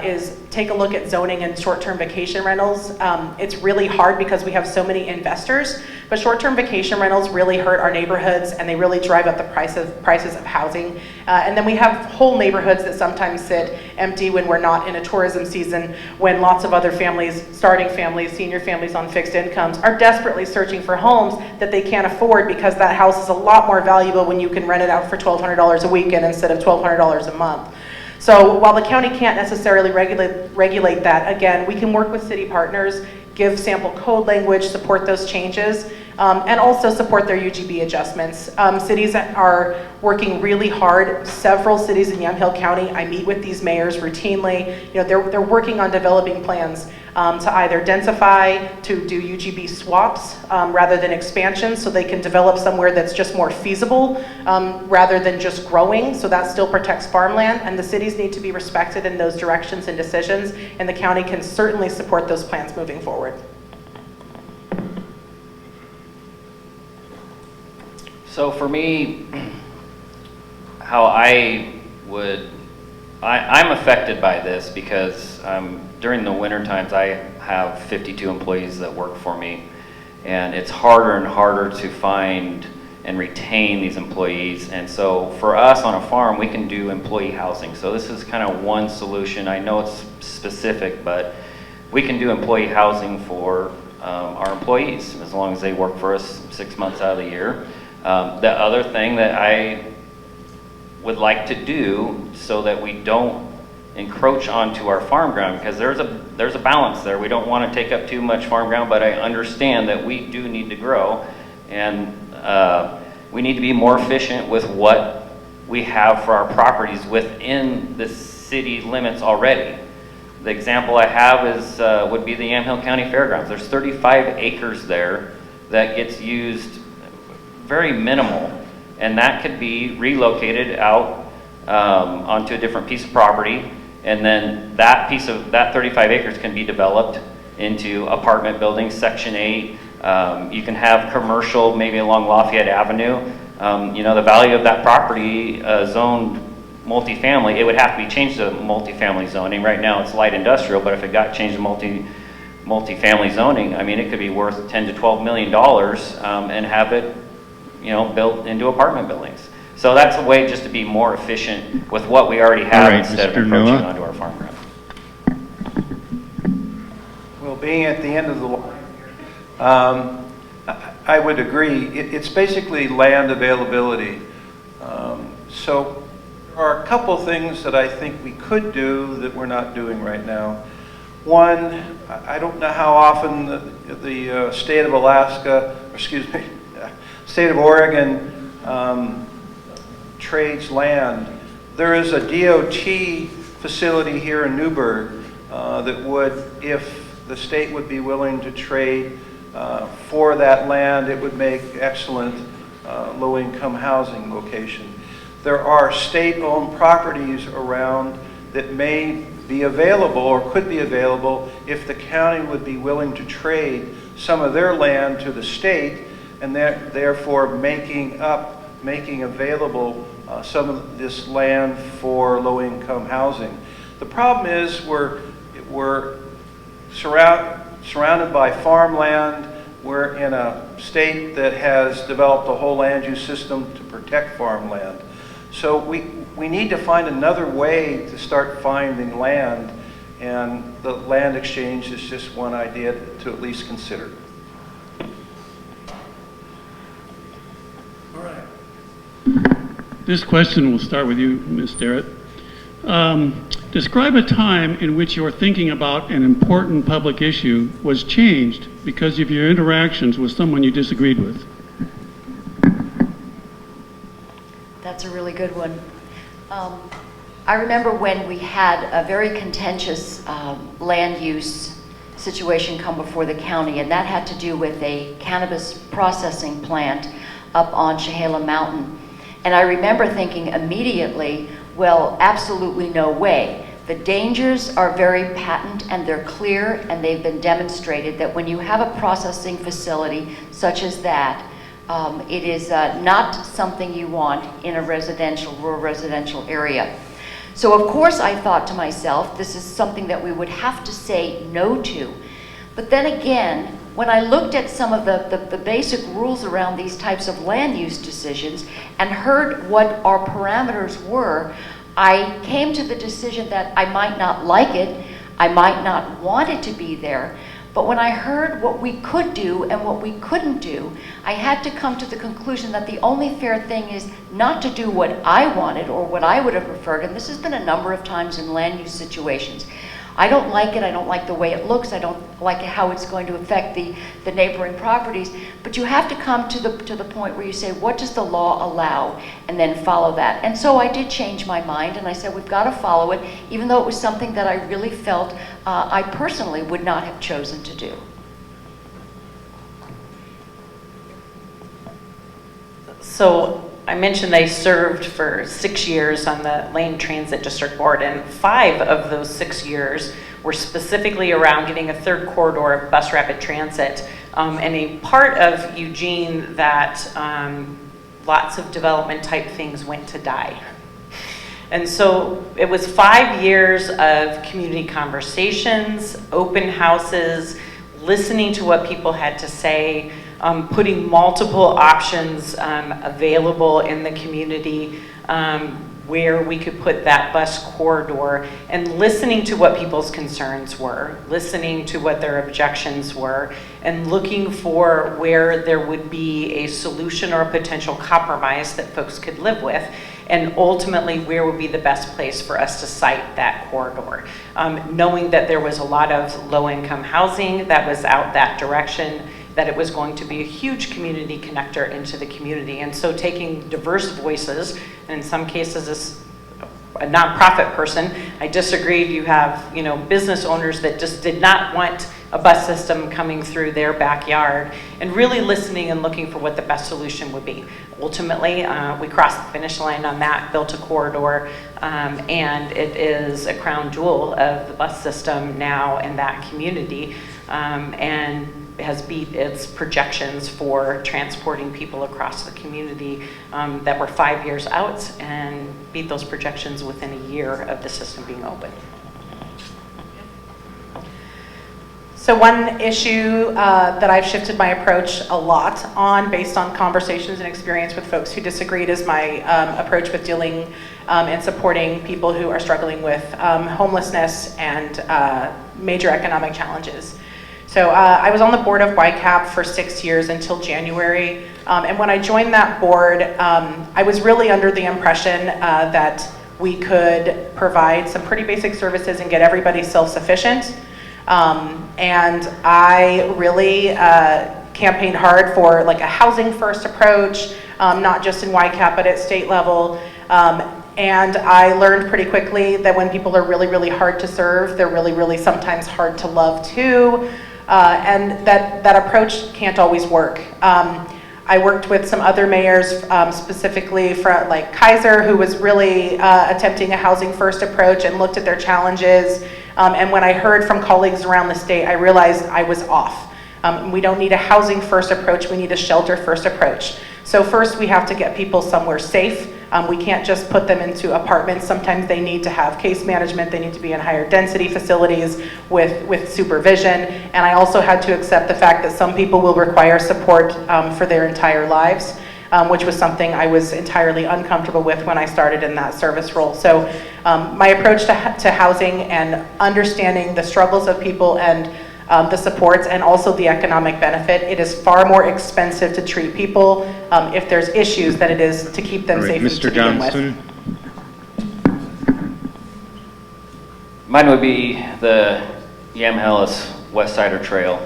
is take a look at zoning and short-term vacation rentals. It's really hard because we have so many investors, but short-term vacation rentals really hurt our neighborhoods, and they really drive up the prices of housing. And then we have whole neighborhoods that sometimes sit empty when we're not in a tourism season, when lots of other families, starting families, senior families on fixed incomes, are desperately searching for homes that they can't afford, because that house is a lot more valuable when you can rent it out for $1,200 a weekend instead of $1,200 a month. So while the county can't necessarily regulate that, again, we can work with city partners, give sample code language, support those changes, and also support their UGB adjustments. Cities are working really hard. Several cities in Yamhill County, I meet with these mayors routinely. They're working on developing plans to either densify, to do UGB swaps rather than expansion, so they can develop somewhere that's just more feasible rather than just growing, so that still protects farmland. And the cities need to be respected in those directions and decisions, and the county can certainly support those plans moving forward. So for me, how I'm affected by this because during the winter times I have 52 employees that work for me, and it's harder and harder to find and retain these employees. And so for us on a farm, we can do employee housing. So this is kind of one solution. I know it's specific, but we can do employee housing for our employees as long as they work for us 6 months out of the year. The other thing that I would like to do so that we don't encroach onto our farm ground, because there's a balance there. We don't want to take up too much farm ground, but I understand that we do need to grow, and we need to be more efficient with what we have for our properties within the city limits already. The example I have is, would be the Yamhill County Fairgrounds. There's 35 acres there that gets used very minimal, and that could be relocated out onto a different piece of property, and then that 35 acres can be developed into apartment buildings, Section 8. You can have commercial maybe along Lafayette Avenue. You know, the value of that property zoned multifamily, it would have to be changed to multifamily zoning. Right now it's light industrial, but if it got changed to multifamily zoning, I mean, it could be worth $10 to $12 million and have it, you know, built into apartment buildings. So that's a way just to be more efficient with what we already have, All right, instead Mr. of encroaching Noah. onto our farm ground. Well, being at the end of the line, I would agree. It's basically land availability. So there are a couple things that I think we could do that we're not doing right now. One, I don't know how often the state of Alaska, or excuse me, state of Oregon trades land. There is a DOT facility here in Newburgh that would, if the state would be willing to trade for that land, it would make excellent low-income housing location. There are state-owned properties around that may be available or could be available if the county would be willing to trade some of their land to the state, and therefore making available some of this land for low-income housing. The problem is we're surrounded by farmland. We're in a state that has developed a whole land use system to protect farmland. So we need to find another way to start finding land, and the land exchange is just one idea to at least consider. All right. This question will start with you, Ms. Starrett. Describe a time in which your thinking about an important public issue was changed because of your interactions with someone you disagreed with. That's a really good one. I remember when we had a very contentious land use situation come before the county, and that had to do with a cannabis processing plant up on Chehalem Mountain. And I remember thinking immediately, well, absolutely no way. The dangers are very patent and they're clear, and they've been demonstrated that when you have a processing facility such as that, it is not something you want in a rural residential area. So of course I thought to myself, this is something that we would have to say no to. But then again, when I looked at some of the basic rules around these types of land use decisions and heard what our parameters were, I came to the decision that I might not like it, I might not want it to be there, but when I heard what we could do and what we couldn't do, I had to come to the conclusion that the only fair thing is not to do what I wanted or what I would have preferred, and this has been a number of times in land use situations. I don't like it, I don't like the way it looks, I don't like how it's going to affect the neighboring properties, but you have to come to the point where you say, what does the law allow, and then follow that. And so I did change my mind, and I said, we've got to follow it, even though it was something that I really felt I personally would not have chosen to do. So I mentioned I served for 6 years on the Lane Transit District Board, and 5 of those 6 years were specifically around getting a third corridor of bus rapid transit, and a part of Eugene that lots of development type things went to die. And so it was 5 years of community conversations, open houses, listening to what people had to say, putting multiple options available in the community where we could put that bus corridor, and listening to what people's concerns were, listening to what their objections were, and looking for where there would be a solution or a potential compromise that folks could live with, and ultimately where would be the best place for us to site that corridor. Knowing that there was a lot of low-income housing that was out that direction, that it was going to be a huge community connector into the community. And so taking diverse voices, and in some cases a nonprofit person. I disagreed. You have, you know, business owners that just did not want a bus system coming through their backyard, and really listening and looking for what the best solution would be. Ultimately, we crossed the finish line on that, built a corridor, and it is a crown jewel of the bus system now in that community, and has beat its projections for transporting people across the community that were 5 years out, and beat those projections within a year of the system being open. So one issue that I've shifted my approach a lot on, based on conversations and experience with folks who disagreed, is my approach with dealing and supporting people who are struggling with homelessness and major economic challenges. So I was on the board of YCAP for 6 years until January, and when I joined that board, I was really under the impression that we could provide some pretty basic services and get everybody self-sufficient. And I really campaigned hard for like a housing first approach, not just in YCAP but at state level. And I learned pretty quickly that when people are really, really hard to serve, they're really, really sometimes hard to love too. And that approach can't always work. I worked with some other mayors, specifically from like Kaiser, who was really attempting a housing first approach and looked at their challenges. And when I heard from colleagues around the state, I realized I was off. We don't need a housing first approach, we need a shelter first approach. So first we have to get people somewhere safe. We can't just put them into apartments. Sometimes they need to have case management, they need to be in higher density facilities with supervision. And I also had to accept the fact that some people will require support for their entire lives. Which was something I was entirely uncomfortable with when I started in that service role. So my approach to housing and understanding the struggles of people and the supports and also the economic benefit, it is far more expensive to treat people if there's issues than it is to keep them safe. Mr. Johnston. Mine would be the Yamhill West Sider Trail.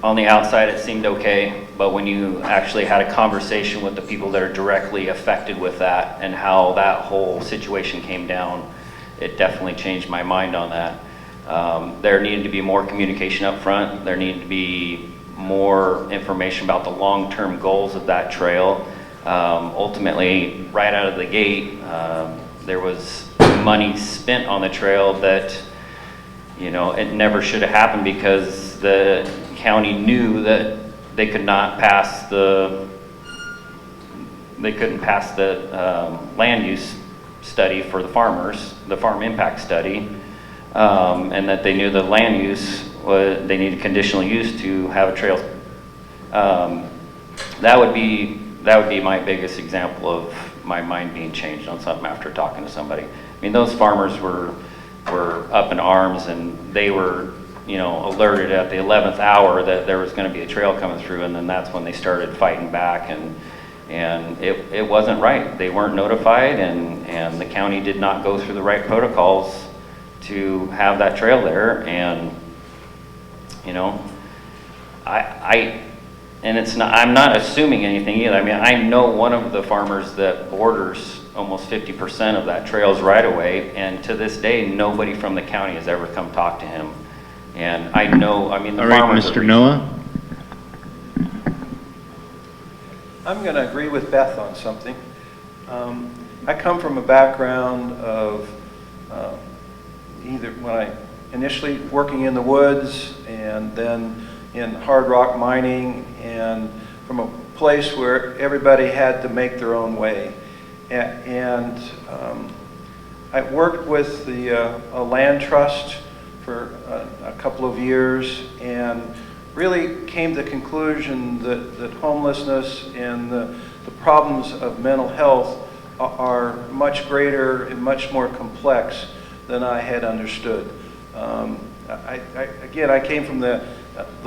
On the outside, it seemed okay, but when you actually had a conversation with the people that are directly affected with that and how that whole situation came down, it definitely changed my mind on that. There needed to be more communication up front. There needed to be more information about the long-term goals of that trail. Ultimately, right out of the gate, there was money spent on the trail that, you know, it never should have happened because the county knew that they could not pass the, land use study for the farmers, the farm impact study, and that they knew the land use was, they needed conditional use to have a trail. That would be my biggest example of my mind being changed on something after talking to somebody. I mean, those farmers were up in arms, and they were, you know, alerted at the 11th hour that there was going to be a trail coming through, and then that's when they started fighting back, and it wasn't right. They weren't notified, and the county did not go through the right protocols to have that trail there. And you know, and it's not, I'm not assuming anything either. I mean, I know one of the farmers that borders almost 50% of that trail's right away, and to this day nobody from the county has ever come talk to him. And I know, I mean, the farmers. All right, Mr. Noah. I'm going to agree with Beth on something. I come from a background of either when I initially working in the woods and then in hard rock mining, and from a place where everybody had to make their own way. And I worked with a land trust for a couple of years, and really came to the conclusion that homelessness and the problems of mental health are much greater and much more complex than I had understood. Again, I came from the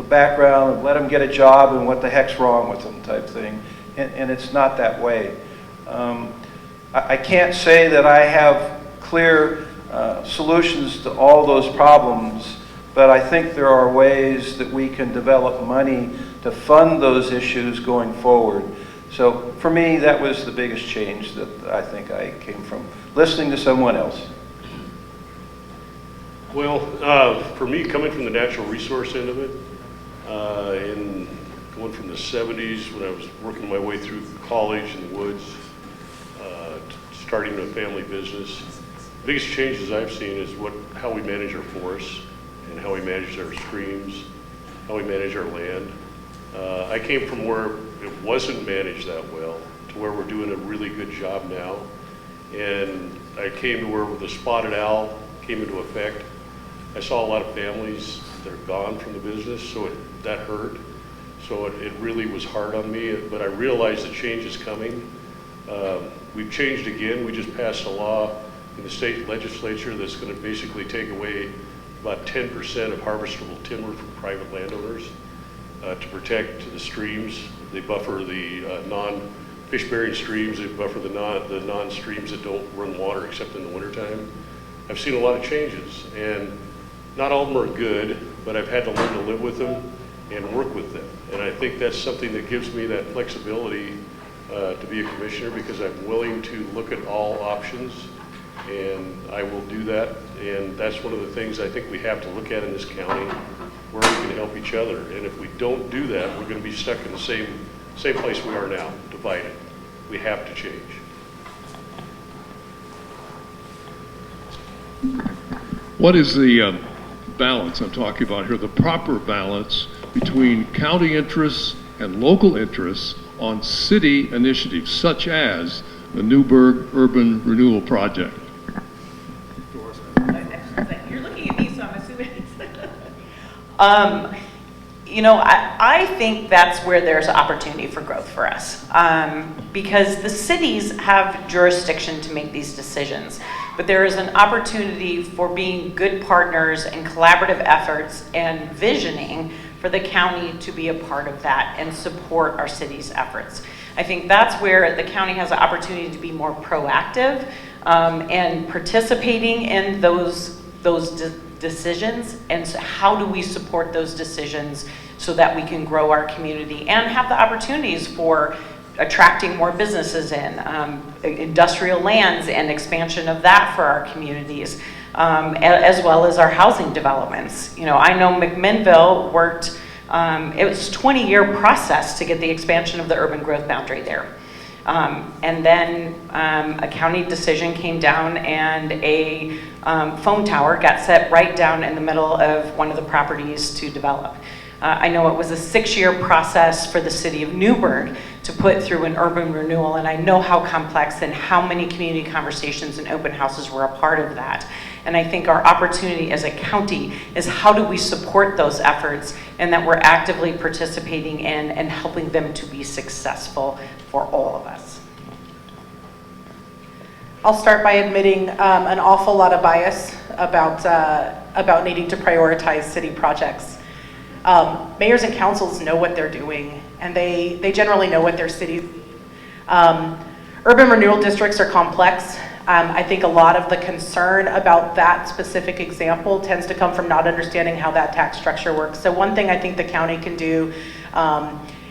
background of let them get a job and what the heck's wrong with them type thing, and it's not that way. I can't say that I have clear solutions to all those problems, but I think there are ways that we can develop money to fund those issues going forward. So for me, that was the biggest change that I think I came from listening to someone else. Well, for me, coming from the natural resource end of it, and going from the 70s when I was working my way through college in the woods, starting a family business, the biggest changes I've seen is how we manage our forests and how we manage our streams, how we manage our land. I came from where it wasn't managed that well to where we're doing a really good job now. And I came to where the spotted owl came into effect. I saw a lot of families that are gone from the business, so that hurt. So it really was hard on me, but I realized the change is coming. We've changed again. We just passed a law in the state legislature that's going to basically take away about 10% of harvestable timber from private landowners to protect the streams. They buffer the non-fish-bearing streams. They buffer the non-streams that don't run water except in the wintertime. I've seen a lot of changes, and not all of them are good, but I've had to learn to live with them and work with them. And I think that's something that gives me that flexibility to be a commissioner, because I'm willing to look at all options, and I will do that. And that's one of the things I think we have to look at in this county, where we can help each other. And if we don't do that, we're going to be stuck in the same place we are now, divided. We have to change. What is the balance I'm talking about here, the proper balance between county interests and local interests on city initiatives, such as the Newburgh Urban Renewal Project? You're looking at me, so I'm assuming I think that's where there's opportunity for growth for us, because the cities have jurisdiction to make these decisions, but there is an opportunity for being good partners and collaborative efforts and visioning for the county to be a part of that and support our city's efforts. I think that's where the county has an opportunity to be more proactive and participating in those decisions, and so how do we support those decisions so that we can grow our community and have the opportunities for attracting more businesses in, industrial lands and expansion of that for our communities, as well as our housing developments. I know McMinnville worked, it was a 20-year process to get the expansion of the urban growth boundary there. And then a county decision came down, and a phone tower got set right down in the middle of one of the properties to develop. I know it was a 6-year process for the city of Newburgh to put through an urban renewal, and I know how complex and how many community conversations and open houses were a part of that. And I think our opportunity as a county is how do we support those efforts, and that we're actively participating in and helping them to be successful for all of us. I'll start by admitting an awful lot of bias about needing to prioritize city projects. Mayors and councils know what they're doing, and they generally know what their cities. Urban renewal districts are complex. I think a lot of the concern about that specific example tends to come from not understanding how that tax structure works. So one thing I think the county can do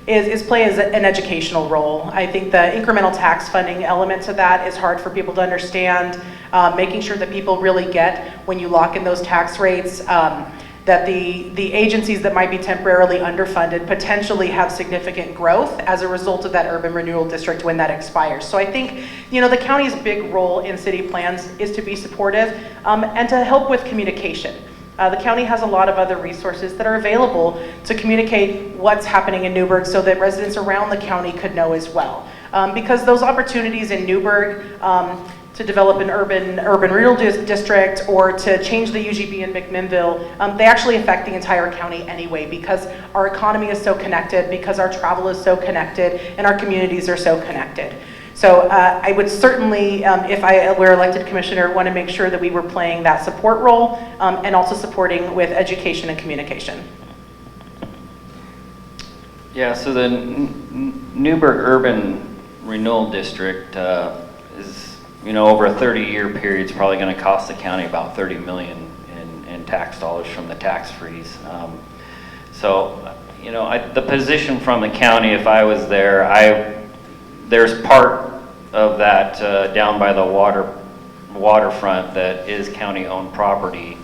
is play as an educational role. I think the incremental tax funding element to that is hard for people to understand, making sure that people really get when you lock in those tax rates, that the agencies that might be temporarily underfunded potentially have significant growth as a result of that urban renewal district when that expires. So I think, the county's big role in city plans is to be supportive and to help with communication. The county has a lot of other resources that are available to communicate what's happening in Newburgh so that residents around the county could know as well. Because those opportunities in Newburgh to develop an urban renewal district or to change the UGB in McMinnville, they actually affect the entire county anyway, because our economy is so connected, because our travel is so connected, and our communities are so connected. So I would certainly, if I were elected commissioner, want to make sure that we were playing that support role and also supporting with education and communication. Yeah, so the Newburgh Urban Renewal District is, over a 30-year period, it's probably going to cost the county about $30 million in tax dollars from the tax freeze. The position from the county, if I was there, there's part of that down by the waterfront that is county-owned property.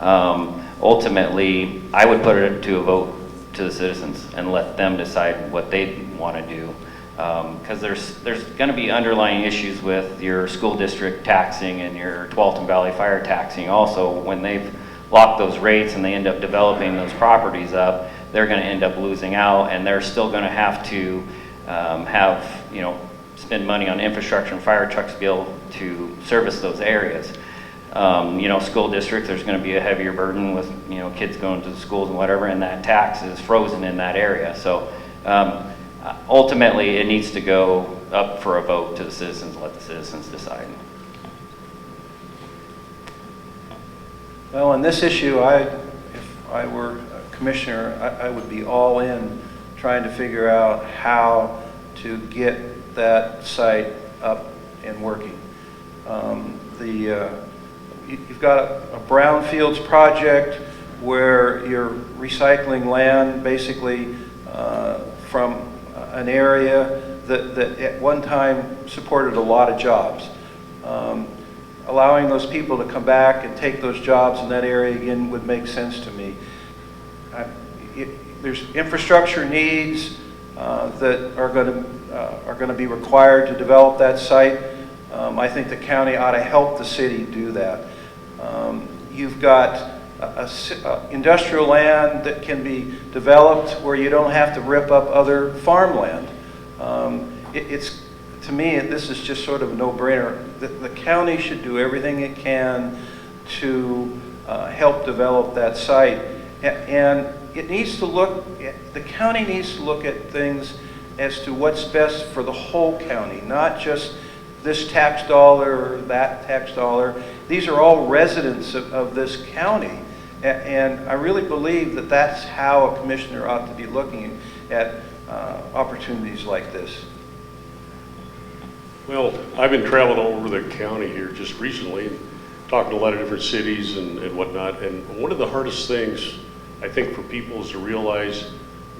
Ultimately, I would put it to a vote to the citizens and let them decide what they want to do. Because there's going to be underlying issues with your school district taxing and your Tualatin Valley Fire taxing also. When they've locked those rates and they end up developing those properties up, they're going to end up losing out, and they're still going to have to spend money on infrastructure and fire trucks to be able to service those areas. School district, there's going to be a heavier burden with, kids going to the schools and whatever, and that tax is frozen in that area. So ultimately, it needs to go up for a vote to the citizens, let the citizens decide. Well, on this issue, if I were a commissioner, I would be all in trying to figure out how to get that site up and working. You've got a brownfields project where you're recycling land basically from an area that at one time supported a lot of jobs. Allowing those people to come back and take those jobs in that area again would make sense to me. There's infrastructure needs that are going to be required to develop that site. I think the county ought to help the city do that. You've got industrial land that can be developed where you don't have to rip up other farmland. To me, this is just sort of a no-brainer. The county should do everything it can to help develop that site. And it needs to the county needs to look at things as to what's best for the whole county, not just this tax dollar or that tax dollar. These are all residents of this county. And I really believe that that's how a commissioner ought to be looking at opportunities like this. Well, I've been traveling all over the county here just recently, and talking to a lot of different cities and whatnot. And one of the hardest things, I think, for people is to realize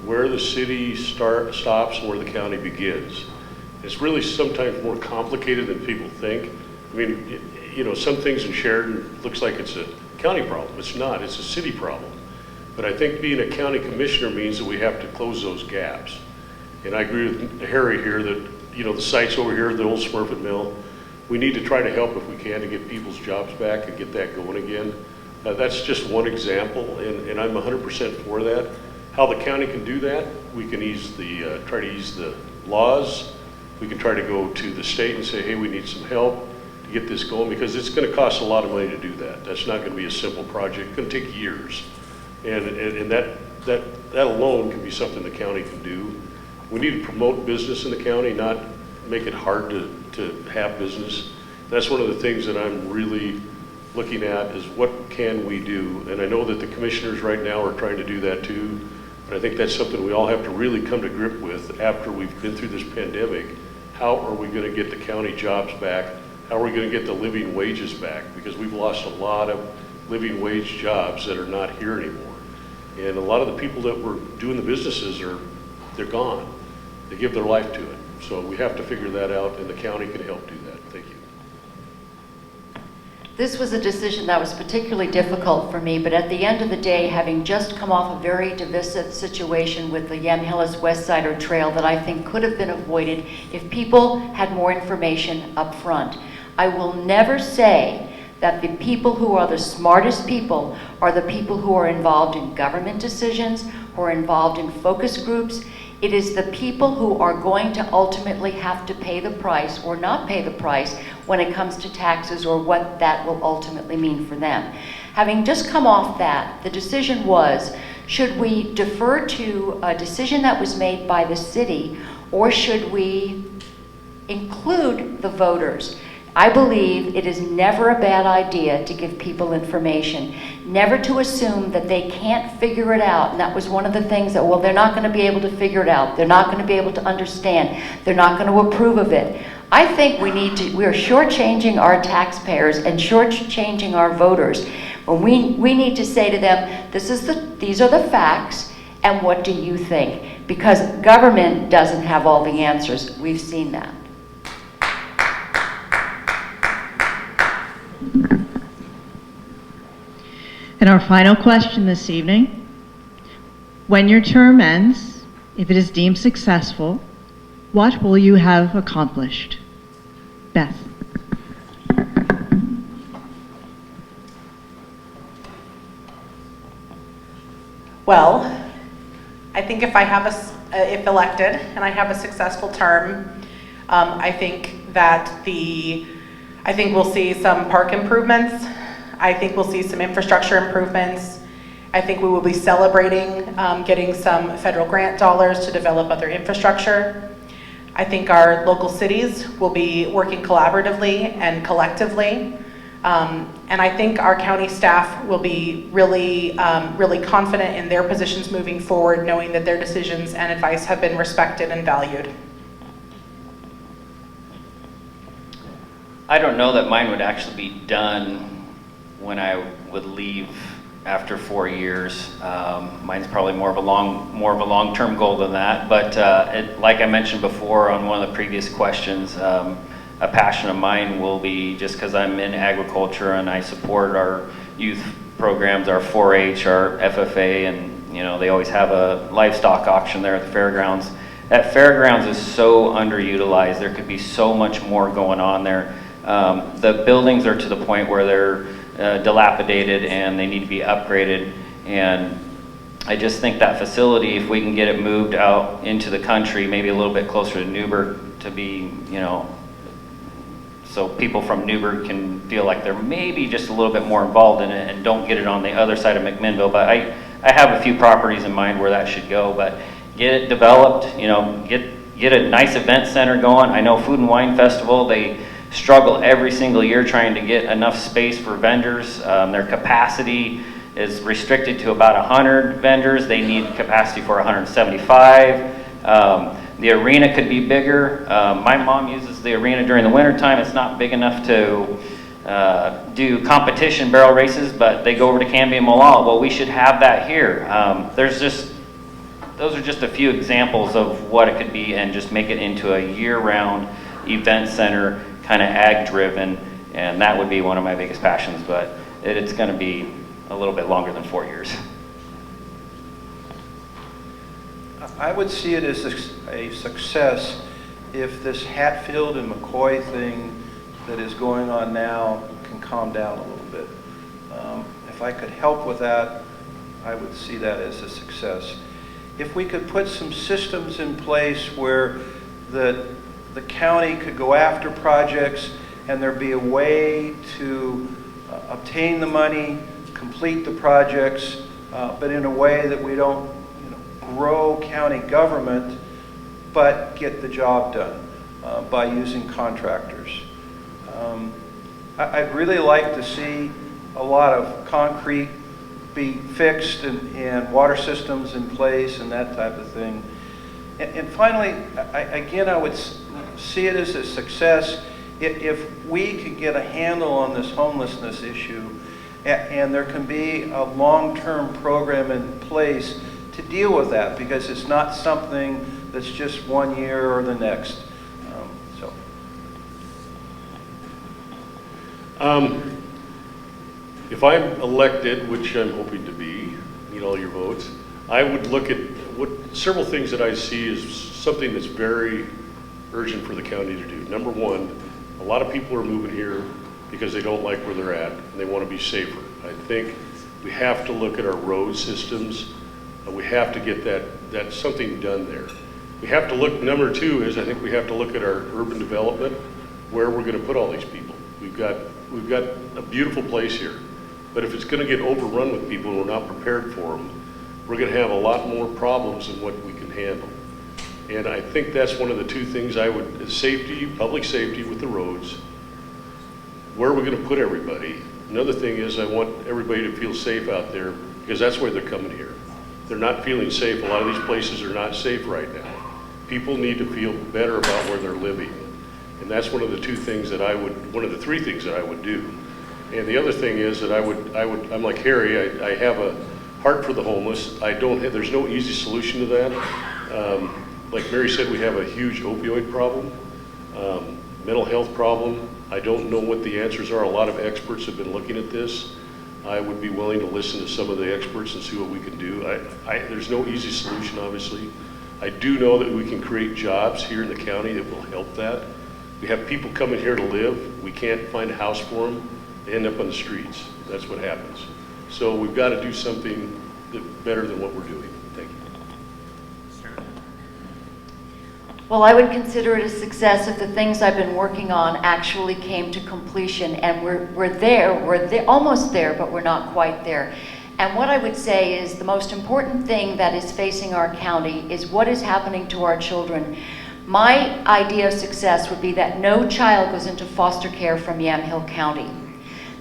where the city stops and where the county begins. It's really sometimes more complicated than people think. I mean, some things in Sheridan looks like it's a county problem. It's not, it's a city problem. But I think being a county commissioner means that we have to close those gaps. And I agree with Harry here that, the sites over here, the old Smurfett Mill, we need to try to help if we can to get people's jobs back and get that going again. That's just one example, and I'm 100% for that. How the county can do that, we can try to ease the laws. We can try to go to the state and say, hey, we need some help to get this going, because it's going to cost a lot of money to do that. That's not going to be a simple project. It's going to take years. And that alone can be something the county can do. We need to promote business in the county, not make it hard to have business. That's one of the things that I'm really looking at, is what can we do? And I know that the commissioners right now are trying to do that too, but I think that's something we all have to really come to grip with after we've been through this pandemic. How are we going to get the county jobs back? How are we going to get the living wages back? Because we've lost a lot of living wage jobs that are not here anymore. And a lot of the people that were doing the businesses they're gone. They give their life to it. So we have to figure that out, and the county can help do that. Thank you. This was a decision that was particularly difficult for me, but at the end of the day, having just come off a very divisive situation with the Yamhill West Sider Trail that I think could have been avoided if people had more information up front. I will never say that the people who are the smartest people are the people who are involved in government decisions, who are involved in focus groups. It is the people who are going to ultimately have to pay the price or not pay the price when it comes to taxes, or what that will ultimately mean for them. Having just come off that, the decision was, should we defer to a decision that was made by the city, or should we include the voters? I believe it is never a bad idea to give people information, never to assume that they can't figure it out. And that was one of the things that, well, they're not going to be able to figure it out. They're not going to be able to understand. They're not going to approve of it. I think we are shortchanging our taxpayers and shortchanging our voters. When we need to say to them, these are the facts, and what do you think? because government doesn't have all the answers. We've seen that. And our final question this evening: when your term ends, if it is deemed successful, what will you have accomplished? Beth. Well, I think if I have if elected and I have a successful term, I think we'll see some park improvements. I think we'll see some infrastructure improvements. I think we will be celebrating getting some federal grant dollars to develop other infrastructure. I think our local cities will be working collaboratively and collectively. And I think our county staff will be really confident in their positions moving forward, knowing that their decisions and advice have been respected and valued. I don't know that mine would actually be done when I would leave after 4 years. Mine's probably more of a long-term goal than that. But like I mentioned before on one of the previous questions, a passion of mine will be, just because I'm in agriculture and I support our youth programs, our 4-H, our FFA, and they always have a livestock auction there at the fairgrounds. That fairgrounds is so underutilized. There could be so much more going on there. The buildings are to the point where they're dilapidated and they need to be upgraded. And I just think that facility, if we can get it moved out into the country, maybe a little bit closer to Newburgh, to be, so people from Newburgh can feel like they're maybe just a little bit more involved in it and don't get it on the other side of McMinnville. But I have a few properties in mind where that should go, but get it developed, get a nice event center going. I know Food and Wine Festival, they struggle every single year trying to get enough space for vendors. Their capacity is restricted to about 100 vendors. They need capacity for 175. The arena could be bigger. My mom uses the arena during the wintertime. It's not big enough to do competition barrel races, but they go over to Canby and Molalla. Well, we should have that here. Those are just a few examples of what it could be, and just make it into a year-round event center, kind of ag-driven, and that would be one of my biggest passions, but it's going to be a little bit longer than 4 years. I would see it as a success if this Hatfield and McCoy thing that is going on now can calm down a little bit. If I could help with that, I would see that as a success. If we could put some systems in place where the county could go after projects and there be a way to obtain the money, complete the projects, but in a way that we don't grow county government, but get the job done by using contractors. I'd really like to see a lot of concrete be fixed and water systems in place and that type of thing. And finally, I would see it as a success if we could get a handle on this homelessness issue, and there can be a long-term program in place to deal with that, because it's not something that's just 1 year or the next. If I'm elected, which I'm hoping to be, need all your votes, I would look at several things that I see as something that's very urgent for the county to do. Number one, a lot of people are moving here because they don't like where they're at and they want to be safer. I think we have to look at our road systems. We have to get that something done there. We have to look, number two is, I think we have to look at our urban development, where we're going to put all these people. We've got a beautiful place here, but if it's going to get overrun with people and we're not prepared for them, we're going to have a lot more problems than what we can handle. And I think that's one of the two things I would, safety, public safety with the roads. Where are we going to put everybody? Another thing is, I want everybody to feel safe out there, because that's why they're coming here. They're not feeling safe. A lot of these places are not safe right now. People need to feel better about where they're living. And that's one of the three things that I would do. And the other thing is that I'm like Harry, I have a heart for the homeless. There's no easy solution to that. Like Mary said, we have a huge opioid problem, mental health problem. I don't know what the answers are. A lot of experts have been looking at this. I would be willing to listen to some of the experts and see what we can do. There's no easy solution, obviously. I do know that we can create jobs here in the county that will help that. We have people coming here to live. We can't find a house for them. They end up on the streets. That's what happens. So we've got to do something better than what we're doing. Thank you. Well, I would consider it a success if the things I've been working on actually came to completion, and we're there, almost there, but we're not quite there. And what I would say is the most important thing that is facing our county is what is happening to our children. My idea of success would be that no child goes into foster care from Yamhill County,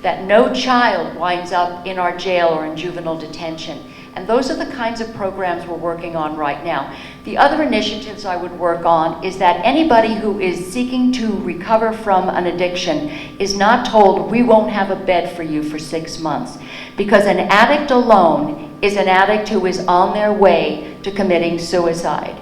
that no child winds up in our jail or in juvenile detention. And those are the kinds of programs we're working on right now. The other initiatives I would work on is that anybody who is seeking to recover from an addiction is not told, we won't have a bed for you for 6 months. Because an addict alone is an addict who is on their way to committing suicide.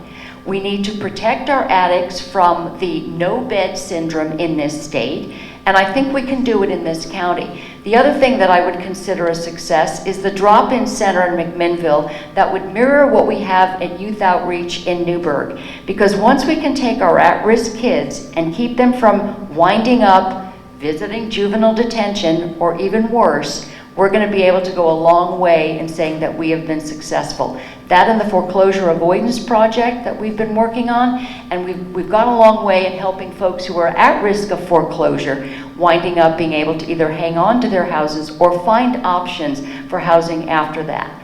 We need to protect our addicts from the no-bed syndrome in this state, and I think we can do it in this county. The other thing that I would consider a success is the drop-in center in McMinnville that would mirror what we have at Youth Outreach in Newburgh. Because once we can take our at-risk kids and keep them from winding up, visiting juvenile detention, or even worse, we're going to be able to go a long way in saying that we have been successful. That and the foreclosure avoidance project that we've been working on, and we've gone a long way in helping folks who are at risk of foreclosure winding up being able to either hang on to their houses or find options for housing after that.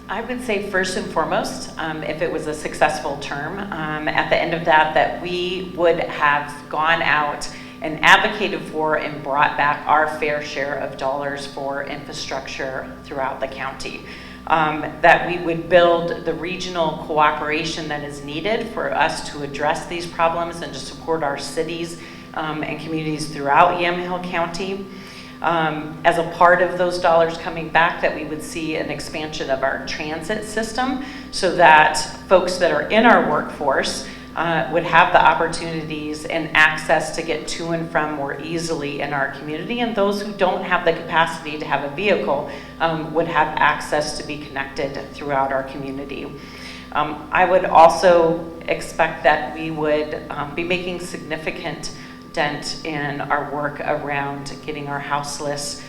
I would say first and foremost, if it was a successful term, at the end of that we would have gone out and advocated for and brought back our fair share of dollars for infrastructure throughout the county. That we would build the regional cooperation that is needed for us to address these problems and to support our cities and communities throughout Yamhill County. As a part of those dollars coming back, that we would see an expansion of our transit system so that folks that are in our workforce would have the opportunities and access to get to and from more easily in our community, and those who don't have the capacity to have a vehicle would have access to be connected throughout our community. I would also expect that we would be making significant dent in our work around getting our houseless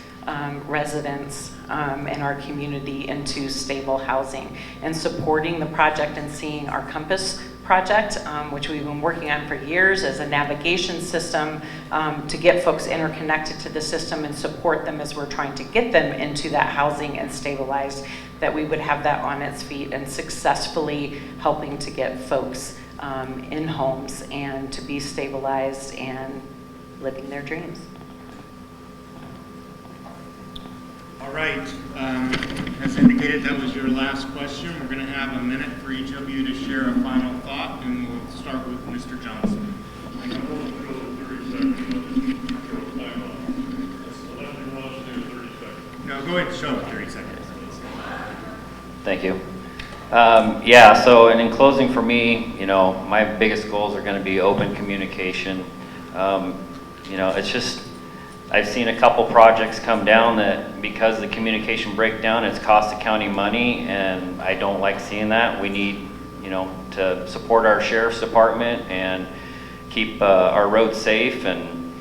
residents in our community into stable housing, and supporting the project and seeing our Compass project, which we've been working on for years as a navigation system to get folks interconnected to the system and support them as we're trying to get them into that housing and stabilized, that we would have that on its feet and successfully helping to get folks in homes and to be stabilized and living their dreams. All right, as indicated, that was your last question. We're going to have a minute for each of you to share a final thought, and we'll start with Mr. Johnston. No, go ahead and show it 30 seconds. Thank you. Yeah, so and in closing for me, you know, my biggest goals are going to be open communication. You know, it's just, I've seen a couple projects come down that because the communication breakdown, it's cost the county money, and I don't like seeing that. We need, you know, to support our sheriff's department and keep our roads safe, and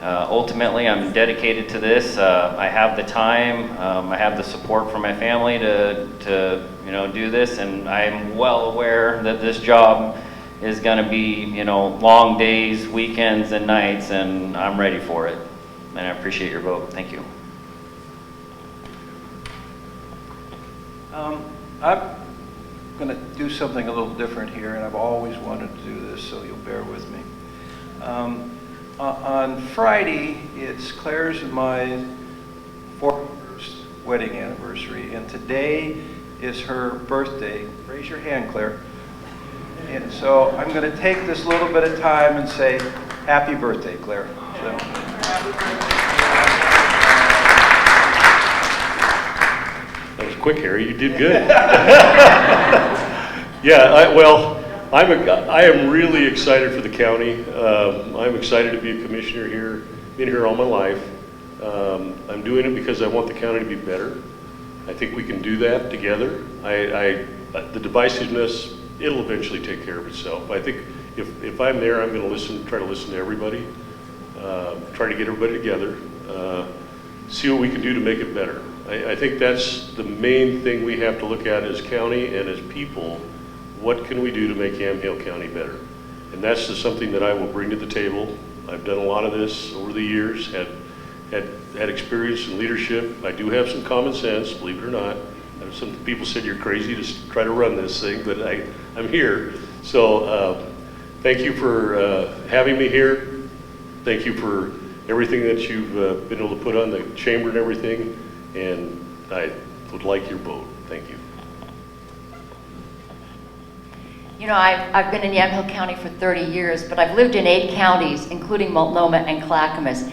ultimately I'm dedicated to this. I have the time, I have the support from my family to you know, do this, and I'm well aware that this job is going to be, you know, long days, weekends, and nights, and I'm ready for it. And I appreciate your vote. Thank you. I'm going to do something a little different here, and I've always wanted to do this, so you'll bear with me. On Friday, it's Claire's and my 41st wedding anniversary, and today is her birthday. Raise your hand, Claire. And so I'm going to take this little bit of time and say, happy birthday, Claire. So. Thanks, quick, Harry. You did good. Yeah, I am really excited for the county. I'm excited to be a commissioner here. Been here all my life. I'm doing it because I want the county to be better. I think we can do that together. The divisiveness, it'll eventually take care of itself. I think if I'm there, I'm going to try to listen to everybody, try to get everybody together, see what we can do to make it better. I think that's the main thing we have to look at as county and as people. What can we do to make Yamhill County better? And that's just something that I will bring to the table. I've done a lot of this over the years, had experience in leadership. I do have some common sense, believe it or not. Some people said you're crazy to try to run this thing, but I'm here. So thank you for having me here. Thank you for everything that you've been able to put on the chamber and everything. And I would like your vote. Thank you. You know, I've been in Yamhill County for 30 years, but I've lived in 8 counties, including Multnomah and Clackamas.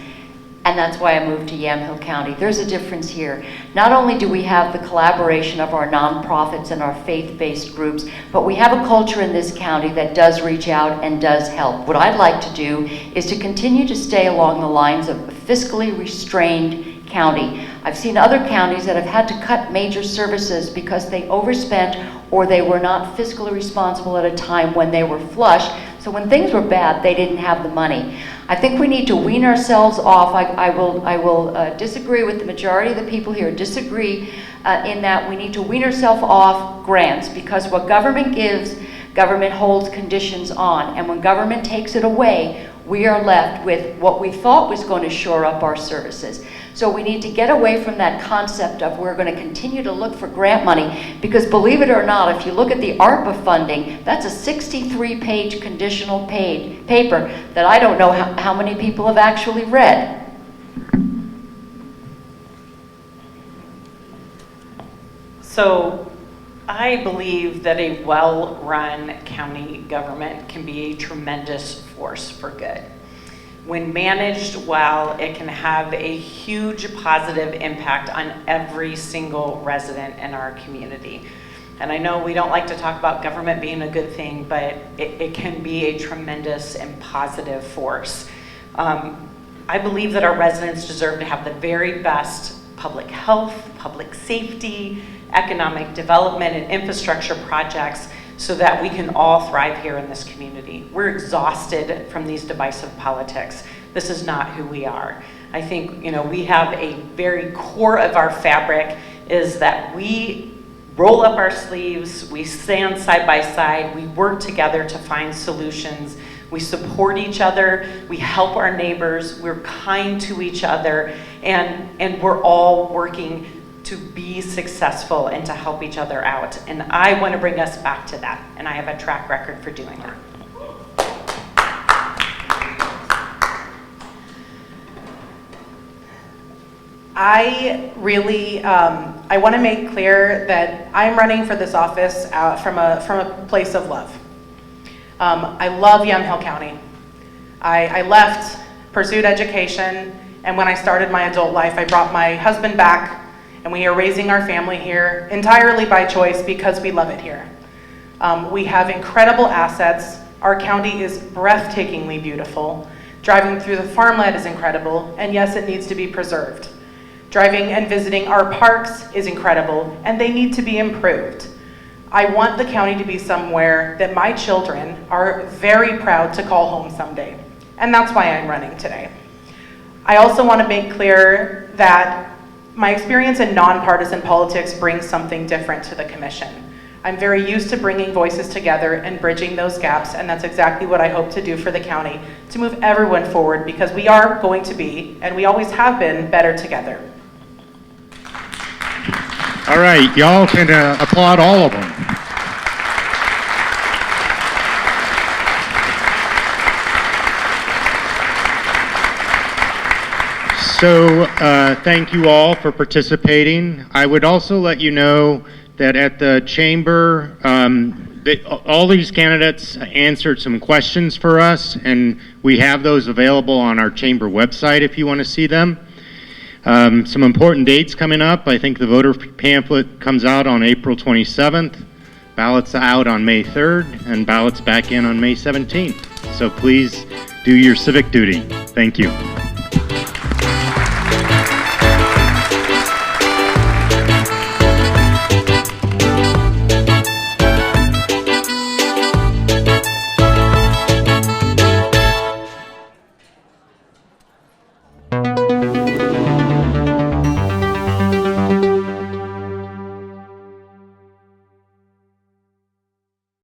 And that's why I moved to Yamhill County. There's a difference here. Not only do we have the collaboration of our nonprofits and our faith-based groups, but we have a culture in this county that does reach out and does help. What I'd like to do is to continue to stay along the lines of a fiscally restrained county. I've seen other counties that have had to cut major services because they overspent or they were not fiscally responsible at a time when they were flush. So when things were bad, they didn't have the money. I think we need to wean ourselves off. I will disagree with the majority of the people here, disagree in that we need to wean ourselves off grants, because what government gives, government holds conditions on. And when government takes it away, we are left with what we thought was going to shore up our services. So we need to get away from that concept of we're going to continue to look for grant money, because believe it or not, if you look at the ARPA funding, that's a 63-page conditional paper that I don't know how many people have actually read. So I believe that a well-run county government can be a tremendous force for good. When managed well, it can have a huge positive impact on every single resident in our community. And I know we don't like to talk about government being a good thing, but it can be a tremendous and positive force. I believe that our residents deserve to have the very best public health, public safety, economic development, and infrastructure projects so that we can all thrive here in this community. We're exhausted from these divisive politics. This is not who we are. I think, we have a very core of our fabric is that we roll up our sleeves, we stand side by side, we work together to find solutions, we support each other, we help our neighbors, we're kind to each other, and we're all working to be successful and to help each other out. And I want to bring us back to that, and I have a track record for doing that. I really, I want to make clear that I'm running for this office from a place of love. I love Yamhill County. I left, pursued education, and when I started my adult life, I brought my husband back, and we are raising our family here entirely by choice because we love it here. We have incredible assets. Our county is breathtakingly beautiful. Driving through the farmland is incredible, and yes, it needs to be preserved. Driving and visiting our parks is incredible, and they need to be improved. I want the county to be somewhere that my children are very proud to call home someday, and that's why I'm running today. I also want to make clear that my experience in nonpartisan politics brings something different to the commission. I'm very used to bringing voices together and bridging those gaps, and that's exactly what I hope to do for the county, to move everyone forward, because we are going to be, and we always have been, better together. All right, y'all can applaud all of them. So thank you all for participating. I would also let you know that at the chamber, all these candidates answered some questions for us, and we have those available on our chamber website if you want to see them. Some important dates coming up. I think the voter pamphlet comes out on April 27th, ballots out on May 3rd, and ballots back in on May 17th. So please do your civic duty. Thank you.